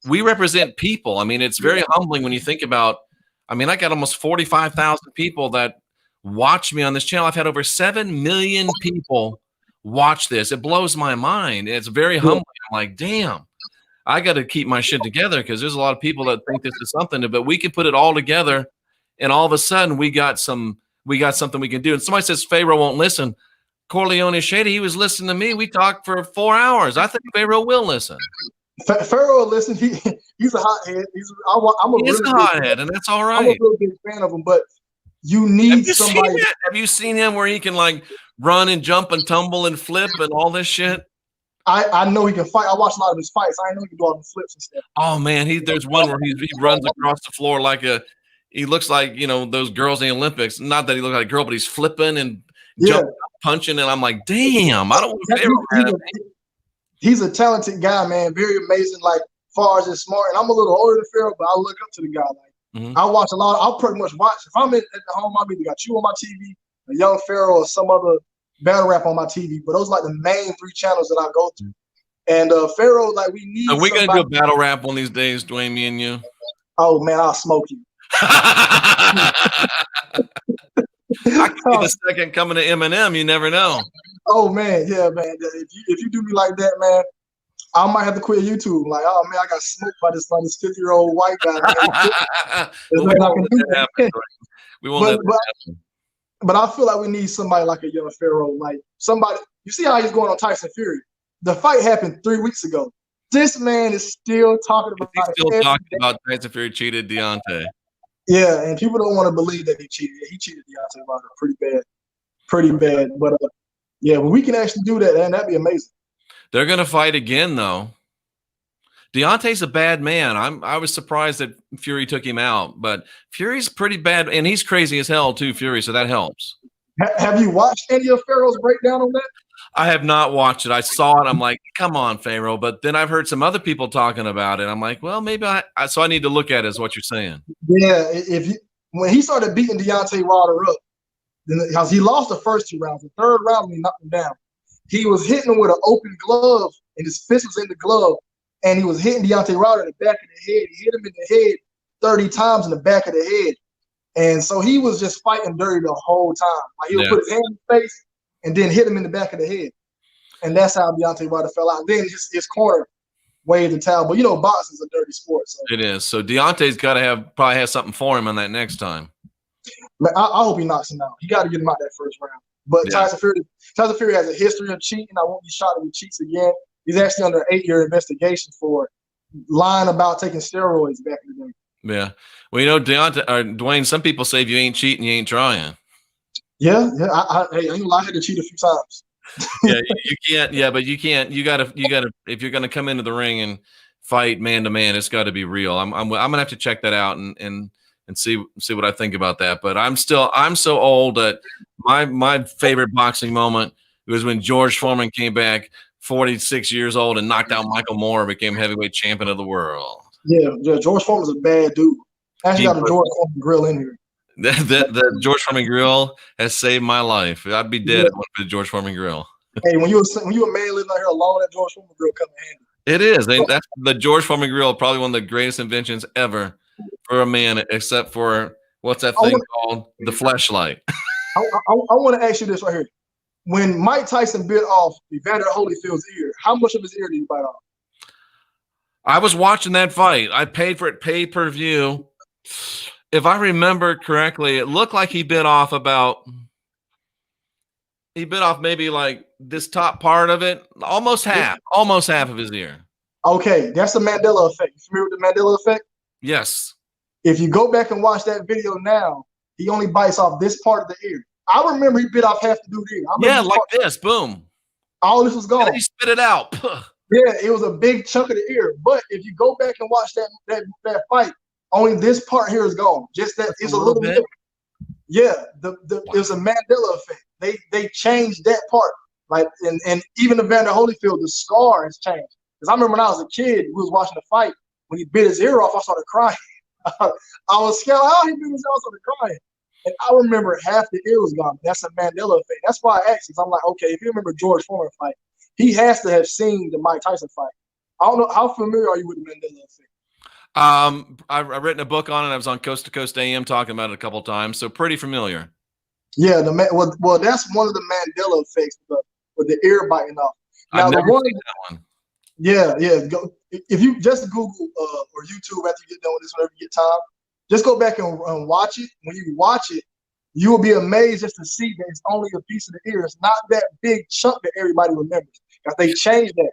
we represent people. I mean, it's very humbling when you think about, I mean, I got almost 45,000 people that watch me on this channel. I've had over 7 million people watch this. It blows my mind. It's very humbling. I'm like, damn, I got to keep my shit together because there's a lot of people that think this is something, but we can put it all together, and all of a sudden we got something we can do. And somebody says Pharaoh won't listen. Corleone Shady, he was listening to me. We talked for 4 hours. I think Pharaoh will listen. Pharaoh, listen, he's a hothead. He's a hothead, and that's all right. I'm a real big fan of him, but you need somebody. Have you seen him where he can like run and jump and tumble and flip and all this shit? I know he can fight. I watch a lot of his fights. I know he can do all the flips and stuff. Oh man, there's one where he runs across the floor like he looks like, you know, those girls in the Olympics. Not that he looks like a girl, but he's flipping and jumping, punching, and I'm like, damn, I don't want he's a talented guy, man. Very amazing, like far as his smart. And I'm a little older than Pharaoh, but I look up to the guy. Like I watch a lot. I'll pretty much watch. If I'm at the home, I'll either got you on my TV, a Young Pharaoh, or some other battle rap on my TV. But those are like the main 3 channels that I go to. And Pharaoh, like we need. Are we gonna do a battle rap one of these days, Duane? Me and you. Oh man, I'll smoke you. I could be the second coming to Eminem. You never know. Oh man, yeah, man. If you do me like that, man, I might have to quit YouTube. Like, oh man, I got smoked by this 50-year-old white guy. We won't let that happen. We won't let that happen. But I feel like we need somebody like a Young Pharaoh, like somebody. You see how he's going on Tyson Fury? The fight happened 3 weeks ago. This man is still talking about. He's still talking about Tyson Fury cheated Deontay. Yeah, and people don't want to believe that he cheated. He cheated Deontay Wilder pretty bad. But yeah, when we can actually do that, man, that'd be amazing. They're gonna fight again, though. Deontay's a bad man. I was surprised that Fury took him out, but Fury's pretty bad, and he's crazy as hell too, Fury. So that helps. Have you watched any of Pharaoh's breakdown on that? I have not watched it. I saw it. I'm like, come on, Pharaoh. But then I've heard some other people talking about it. I'm like, well, maybe so I need to look at it, is what you're saying. Yeah, when he started beating Deontay Wilder up, because he lost the first 2 rounds, the third round when he knocked him down, he was hitting him with an open glove, and his fist was in the glove. And he was hitting Deontay Wilder in the back of the head. He hit him in the head 30 times in the back of the head. And so he was just fighting dirty the whole time. Like he would put his hand in the face and then hit him in the back of the head. And that's how Deontay Wilder fell out. Then his corner waved the towel. But, you know, boxing's a dirty sport. So. It is. So Deontay's got to probably have something for him on that next time. Man, I hope he knocks him out. He got to get him out that first round. But Tyson Fury has a history of cheating. I won't be shocked if he cheats again. He's actually under an 8-year investigation for lying about taking steroids back in the day. Yeah. Well, you know, Duane, some people say if you ain't cheating, you ain't trying. Yeah. I ain't gonna lie, I had to cheat a few times. Yeah, you can't. Yeah, but you can't. You gotta. If you're gonna come into the ring and fight man to man, it's got to be real. I'm gonna have to check that out and see what I think about that. But I'm so old that my favorite boxing moment was when George Foreman came back, 46 years old, and knocked out Michael Moore, became heavyweight champion of the world. Yeah, George Foreman's a bad dude. Actually got a George Foreman grill in here. The George Foreman grill has saved my life. I'd be dead if it wasn't for the George Foreman grill. Hey, when you a man living out here alone, that George Foreman grill come in handy. It is. That's the George Foreman grill, probably one of the greatest inventions ever for a man, except for what's that thing called? The fleshlight. I want to ask you this right here. When Mike Tyson bit off Evander Holyfield's ear, how much of his ear did he bite off? I was watching that fight. I paid for it pay-per-view. If I remember correctly, it looked like he bit off maybe like this top part of it, almost half of his ear. Okay, that's the Mandela effect. You familiar with the Mandela effect? Yes. If you go back and watch that video now, he only bites off this part of the ear. I remember he bit off half the dude's ear. Yeah, like this. Boom. All this was gone. And he spit it out. Yeah, it was a big chunk of the ear. But if you go back and watch that fight, only this part here is gone. Just that it's a little bit. Yeah, it was a Mandela effect. They changed that part. Like and even Evander Holyfield, the scar has changed. Because I remember when I was a kid, we was watching the fight. When he bit his ear off, I started crying. I was scared. He bit his ear off, I started crying. And I remember half the ear was gone. That's a Mandela effect. That's why I asked. Because I'm like, okay, if you remember George Foreman fight, he has to have seen the Mike Tyson fight. I don't know, how familiar are you with the Mandela effect? I've written a book on it. I was on Coast to Coast AM talking about it a couple of times, so pretty familiar. Yeah, well, that's one of the Mandela effects with the ear biting off. Now, I've never seen that one. Yeah. If you just Google or YouTube after you get done with this, whenever you get time, just go back and watch it. When you watch it, you will be amazed just to see that it's only a piece of the ear. It's not that big chunk that everybody remembers. Because they changed that.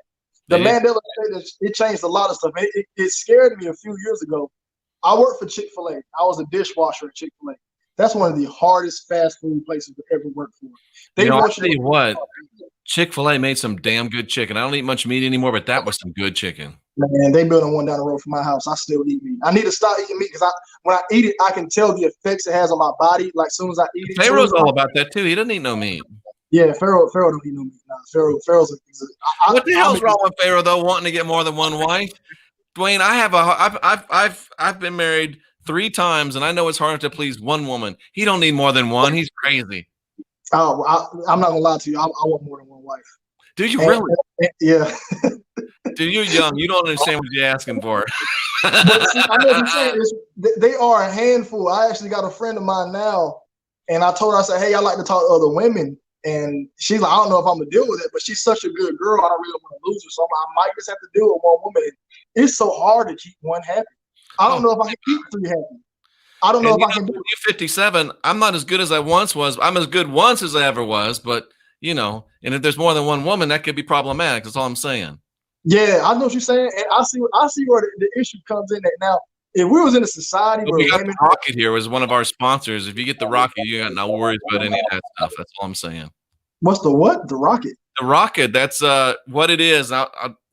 The Mandela effect, it changed a lot of stuff. It scared me a few years ago. I worked for Chick-fil-A. I was a dishwasher at Chick-fil-A. That's one of the hardest fast food places to ever work for. I'll tell you what, Chick-fil-A made some damn good chicken. I don't eat much meat anymore, but that was some good chicken. Man, they building one down the road from my house. I still eat meat. I need to stop eating meat because when I eat it, I can tell the effects it has on my body. Like as soon as I eat it. Pharaoh's all about that too. He doesn't eat no meat. Yeah, Pharaoh don't eat no meat. Nah, Pharaoh's what the hell's wrong with Pharaoh though? Wanting to get more than one wife? Duane, I've been married 3 times, and I know it's hard to please one woman. He don't need more than one. He's crazy. Oh, I'm not gonna lie to you. I want more than one wife. Do you really? Yeah. Dude, you're young. You don't understand what you're asking for. But see, I know what you're saying is they are a handful. I actually got a friend of mine now, and I told her, I said, hey, I like to talk to other women. And she's like, I don't know if I'm gonna deal with it, but she's such a good girl. I don't really want to lose her. So I might just have to deal with one woman. It's so hard to keep one happy. I don't know if I can keep 3 happy. I don't know if I can do it. You're 57. I'm not as good as I once was. I'm as good once as I ever was, but and if there's more than one woman, that could be problematic. That's all I'm saying. Yeah, I know what you're saying, and I see where the issue comes in at now. If we was in a society where we got women, the Rocket here was one of our sponsors. If you get the Rocket, you got no worries about any of that stuff. That's all I'm saying. What's the what? The Rocket? The Rocket. That's what it is.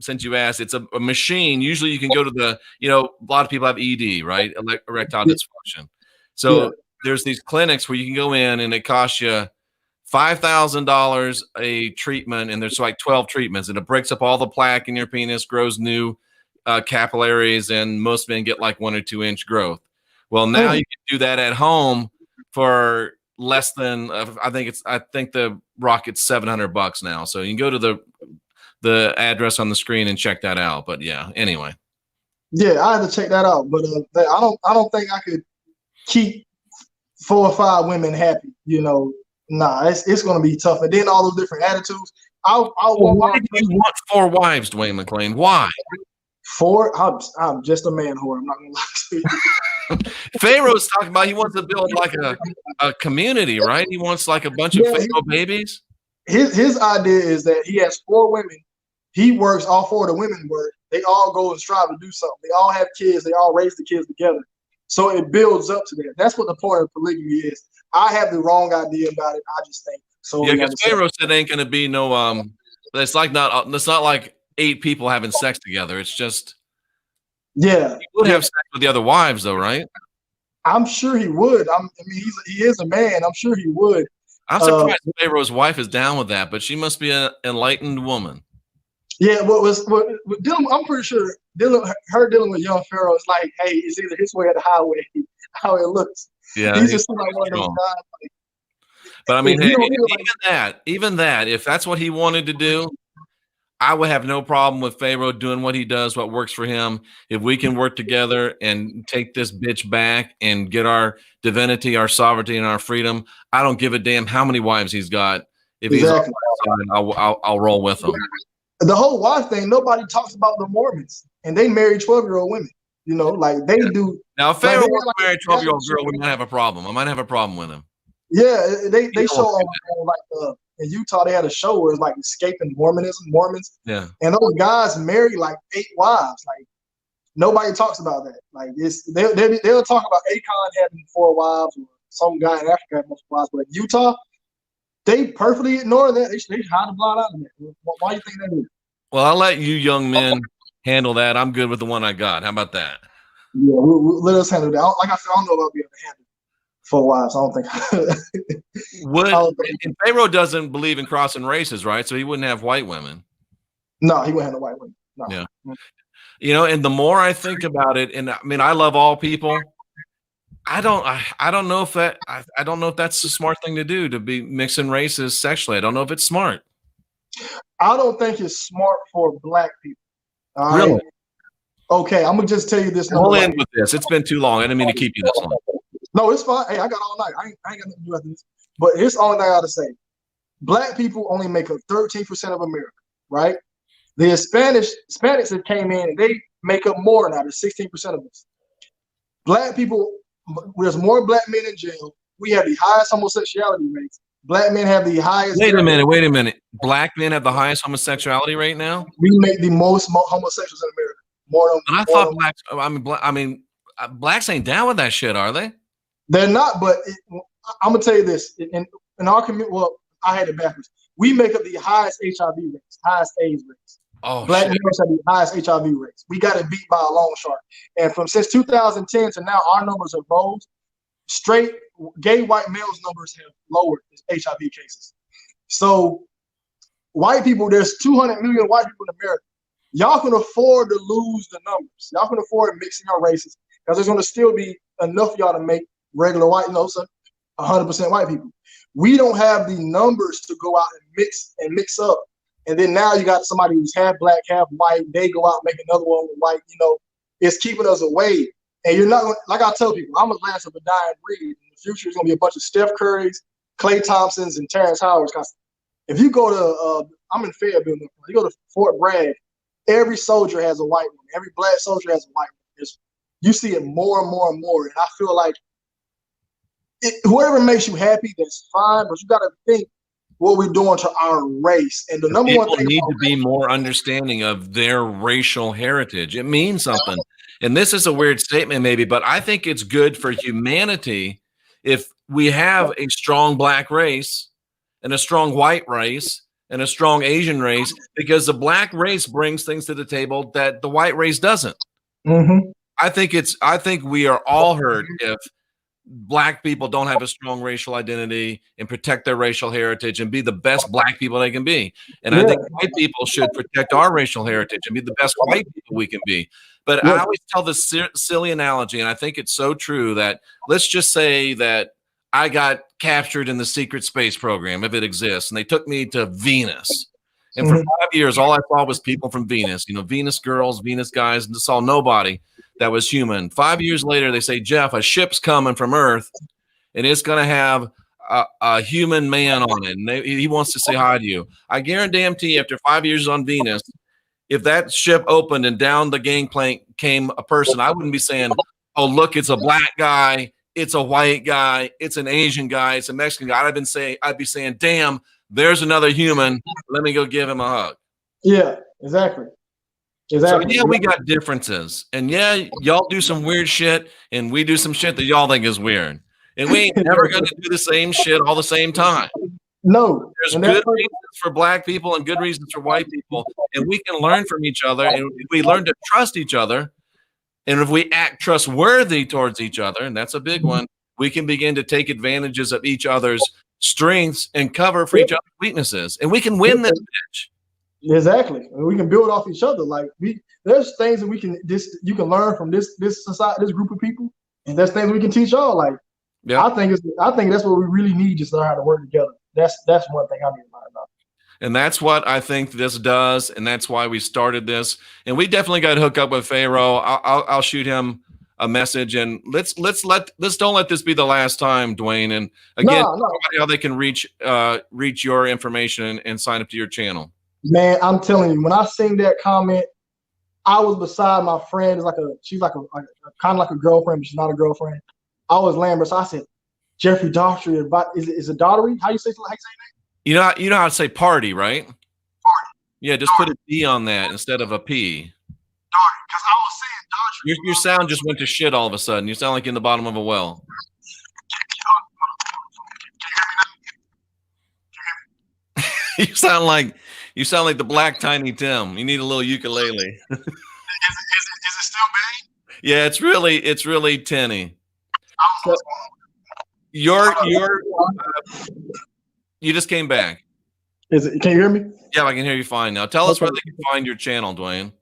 Since you asked, it's a machine. Usually, you can go to the. A lot of people have ED, right? Erectile dysfunction. So there's these clinics where you can go in, and it costs you $5,000 a treatment, and there's like 12 treatments, and it breaks up all the plaque in your penis, grows new capillaries, and most men get like 1 or 2 inch growth. Well, now you can do that at home for less than I think the Rocket's $700 now. So you can go to the address on the screen and check that out. But yeah, anyway. Yeah, I had to check that out, but I don't think I could keep 4 or 5 women happy. Nah, it's going to be tough. And then all those different attitudes. Why do you want 4 wives, Duane McClean? Why? 4? I'm just a man whore. I'm not going to lie to you. Pharaoh's talking about he wants to build like a community, right? He wants like a bunch of Pharaoh babies. His idea is that he has 4 women. He works, all 4 of the women work. They all go and strive to do something. They all have kids. They all raise the kids together. So it builds up to that. That's what the point of polygamy is. I have the wrong idea about it. I just think so. Yeah, because Pharaoh said ain't gonna be no it's not like 8 people having sex together. It's just he would have sex with the other wives though, right? I'm sure he would. He is a man. I'm sure he would. I'm surprised Pharaoh's wife is down with that, but she must be an enlightened woman. Yeah, I'm pretty sure dealing with Young Pharaoh is like, hey, it's either his way or the highway. How it looks. Yeah, he's just like one of those guys. But I mean, even that, if that's what he wanted to do, I would have no problem with Pharaoh doing what he does, what works for him. If we can work together and take this bitch back and get our divinity, our sovereignty, and our freedom, I don't give a damn how many wives he's got. If he's on my side, I'll roll with him. The whole wife thing, nobody talks about the Mormons, and they marry 12-year-old women. Like they do. Now, if Pharaoh was to marry a 12-year-old girl, we might have a problem. I might have a problem with him. Yeah, they show on like in Utah, they had a show where it's like escaping Mormons. Yeah. And those guys marry like 8 wives. Like nobody talks about that. Like they'll talk about Akon having 4 wives, or some guy in Africa having multiple wives, but Utah, they perfectly ignore that. They hide the blind out of that. Why do you think that is? Well, I'll let you young men handle that. I'm good with the one I got. How about that? Yeah, let us handle that. Like I said, I don't know about being able to handle 4 wives. I don't think. And Pharaoh doesn't believe in crossing races, right? So he wouldn't have white women. No, he wouldn't have no white women. No. Yeah. And the more I think about it, and I mean, I love all people. I don't know if that's a smart thing to do, to be mixing races sexually. I don't know if it's smart. I don't think it's smart for Black people. All really? Right? Okay, I'm gonna just tell you this. We'll end with this. It's been too long. I didn't mean to keep you this long. No, it's fine. Hey, I got all night. I ain't got nothing to do with this. But here's the only thing I gotta say. Black people only make up 13% of America, right? The Hispanics that came in, they make up more now. They're 16% of us. Black people, there's more Black men in jail. We have the highest homosexuality rates. Black men have the highest. Wait a minute. Black men have the highest homosexuality rate now? We make the most homosexuals in America. I thought blacks. Blacks ain't down with that shit, are they? They're not. But I'm gonna tell you this: in our community, well, I had it backwards. We make up the highest HIV rates, highest AIDS rates. Oh, Black men have the highest HIV rates. We got it beat by a long shot. And since 2010 to now, our numbers have rose. Straight gay white males numbers have lowered HIV cases. So white people, there's 200 million white people in America. Y'all can afford to lose the numbers. Y'all can afford mixing our races, because there's going to still be enough of y'all to make regular white, 100% white people. We don't have the numbers to go out and mix up And then now you got somebody who's half black, half white. They go out and make another one with white. You know, it's keeping us away. And you're not, like I tell people, I'm the last of a dying breed. In the future, it's going to be a bunch of Steph Currys, Klay Thompsons, and Terrence Howards. Because if you go to, I'm in Fayetteville, you go to Fort Bragg, every soldier has a white one. Every black soldier has a white one. You see it more and more and more. And I feel like whoever makes you happy, that's fine. But you got to think what we're doing to our race. And the number one thing need to be more understanding of their racial heritage. It means something. And this is a weird statement maybe, but I think it's good for humanity if we have a strong black race and a strong white race and a strong Asian race, because the black race brings things to the table that the white race doesn't. Mm-hmm. I think we are all hurt if black people don't have a strong racial identity and protect their racial heritage and be the best black people they can be. And I think white people should protect our racial heritage and be the best white people we can be. But I always tell this silly analogy, and I think it's so true, that let's just say that I got captured in the secret space program, if it exists, and they took me to Venus. And for 5 years, all I saw was people from Venus, you know, Venus girls, Venus guys, and saw nobody that was human. 5 years later, they say, Jeff, a ship's coming from Earth, and it's going to have a human man on it, and he wants to say hi to you. I guarantee after 5 years on Venus, if that ship opened and down the gangplank came a person, I wouldn't be saying, oh, look, it's a black guy, it's a white guy, it's an Asian guy, it's a Mexican guy. I'd be saying, damn, there's another human. Let me go give him a hug. Yeah, exactly. So yeah, we got differences, and yeah, y'all do some weird shit, and we do some shit that y'all think is weird, and we ain't never gonna do the same shit all the same time. No, there's good reasons for black people and good reasons for white people, and we can learn from each other, and if we learn to trust each other, and if we act trustworthy towards each other, and that's a big one, we can begin to take advantages of each other's strengths and cover for each other's weaknesses, and we can win this bitch. Exactly. We can build off each other. Like there's things that you can learn from this society, this group of people, and there's things we can teach y'all. Like, yeah, I think that's what we really need, just learn how to work together. That's one thing I need to learn about. And that's what I think this does, and that's why we started this. And we definitely got to hook up with Pharaoh. I'll shoot him a message, and let's don't let this be the last time, Duane. And again, how they can reach your information and sign up to your channel. Man, I'm telling you, when I seen that comment, I was beside my friend. She's like a kind of like a girlfriend, but she's not a girlfriend. I was laying, so I said, Jeffrey Daugherty, is it Daugherty? How you say that? You know how to say party, right? Party. Yeah, just put a D on that instead of a P. Daugherty, because I was saying Daugherty. Your sound just went to shit all of a sudden. You sound like in the bottom of a well. You sound like the Black Tiny Tim. You need a little ukulele. Is it still bad? Yeah, it's really tinny. So, you just came back. Can you hear me? Yeah, I can hear you fine now. Tell us where they can find your channel, Duane.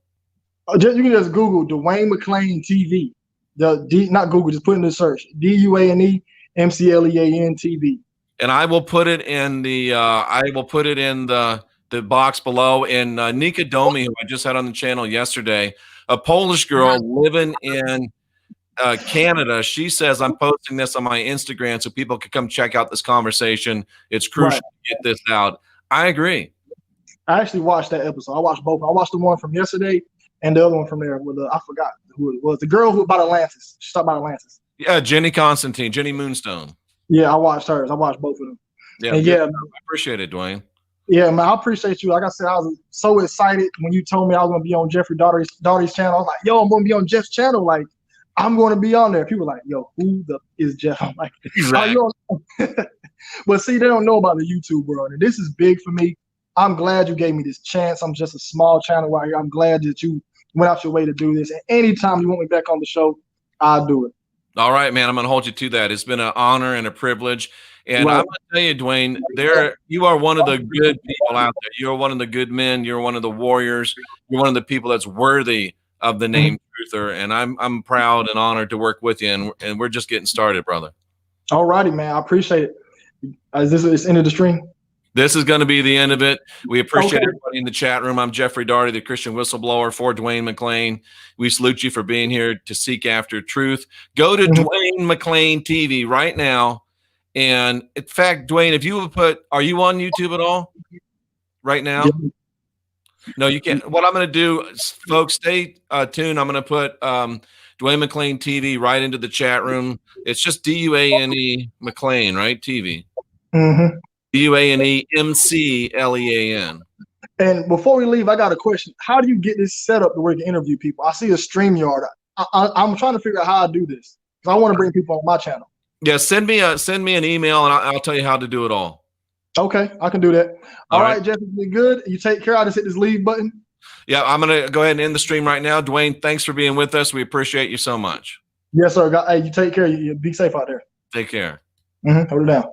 You can just Google Duane McClean TV. Not Google, just put in the search DuaneMclean TV. And I will put it in the the box below. And Nika Domi, who I just had on the channel yesterday, a Polish girl living in Canada, she says, I'm posting this on my Instagram so people can come check out this conversation. It's crucial to get this out. I agree. I actually watched that episode. I watched both. I watched the one from yesterday and the other one from there with I forgot who it was. The girl who about Atlantis. She talked about Atlantis. Yeah, Jenny Constantine, Jenny Moonstone. Yeah, I watched hers. I watched both of them. Yeah, I appreciate it, Duane. Yeah, man, I appreciate you. Like I said, I was so excited when you told me I was going to be on Jeffrey Daugherty's channel. I was like, yo, I'm going to be on Jeff's channel. Like, I'm going to be on there. People were like, yo, who is Jeff? I'm like, right. But see, they don't know about the YouTube world. And this is big for me. I'm glad you gave me this chance. I'm just a small channel right here. I'm glad that you went out your way to do this. And anytime you want me back on the show, I'll do it. All right, man. I'm going to hold you to that. It's been an honor and a privilege. And I'm going to tell you, Duane, you are one of the good people out there. You're one of the good men. You're one of the warriors. You're one of the people that's worthy of the name Truther. And I'm proud and honored to work with you. And we're just getting started, brother. All righty, man. I appreciate it. Is this the end of the stream? This is going to be the end of it. We appreciate Okay. everybody in the chat room. I'm Jeffrey Daugherty, the Christian Whistleblower for Duane McClean. We salute you for being here to seek after truth. Go to Duane McClean TV right now. And in fact, Duane, if you would put, are you on YouTube at all right now? Yeah. No, you can't. What I'm going to do, folks, stay tuned. I'm going to put Duane McClean TV right into the chat room. It's just Duane McClean, right? TV. Duane McClean. And before we leave, I got a question. How do you get this set up to where you can interview people? I see a StreamYard. I'm trying to figure out how I do this because I want to bring people on my channel. Yeah, send me an email and I'll tell you how to do it all. Okay, I can do that. All right, Jeff, it's been good. You take care. I just hit this leave button. Yeah, I'm going to go ahead and end the stream right now. Duane, thanks for being with us. We appreciate you so much. Yes, sir. Hey, you take care. You be safe out there. Take care. Hold it down.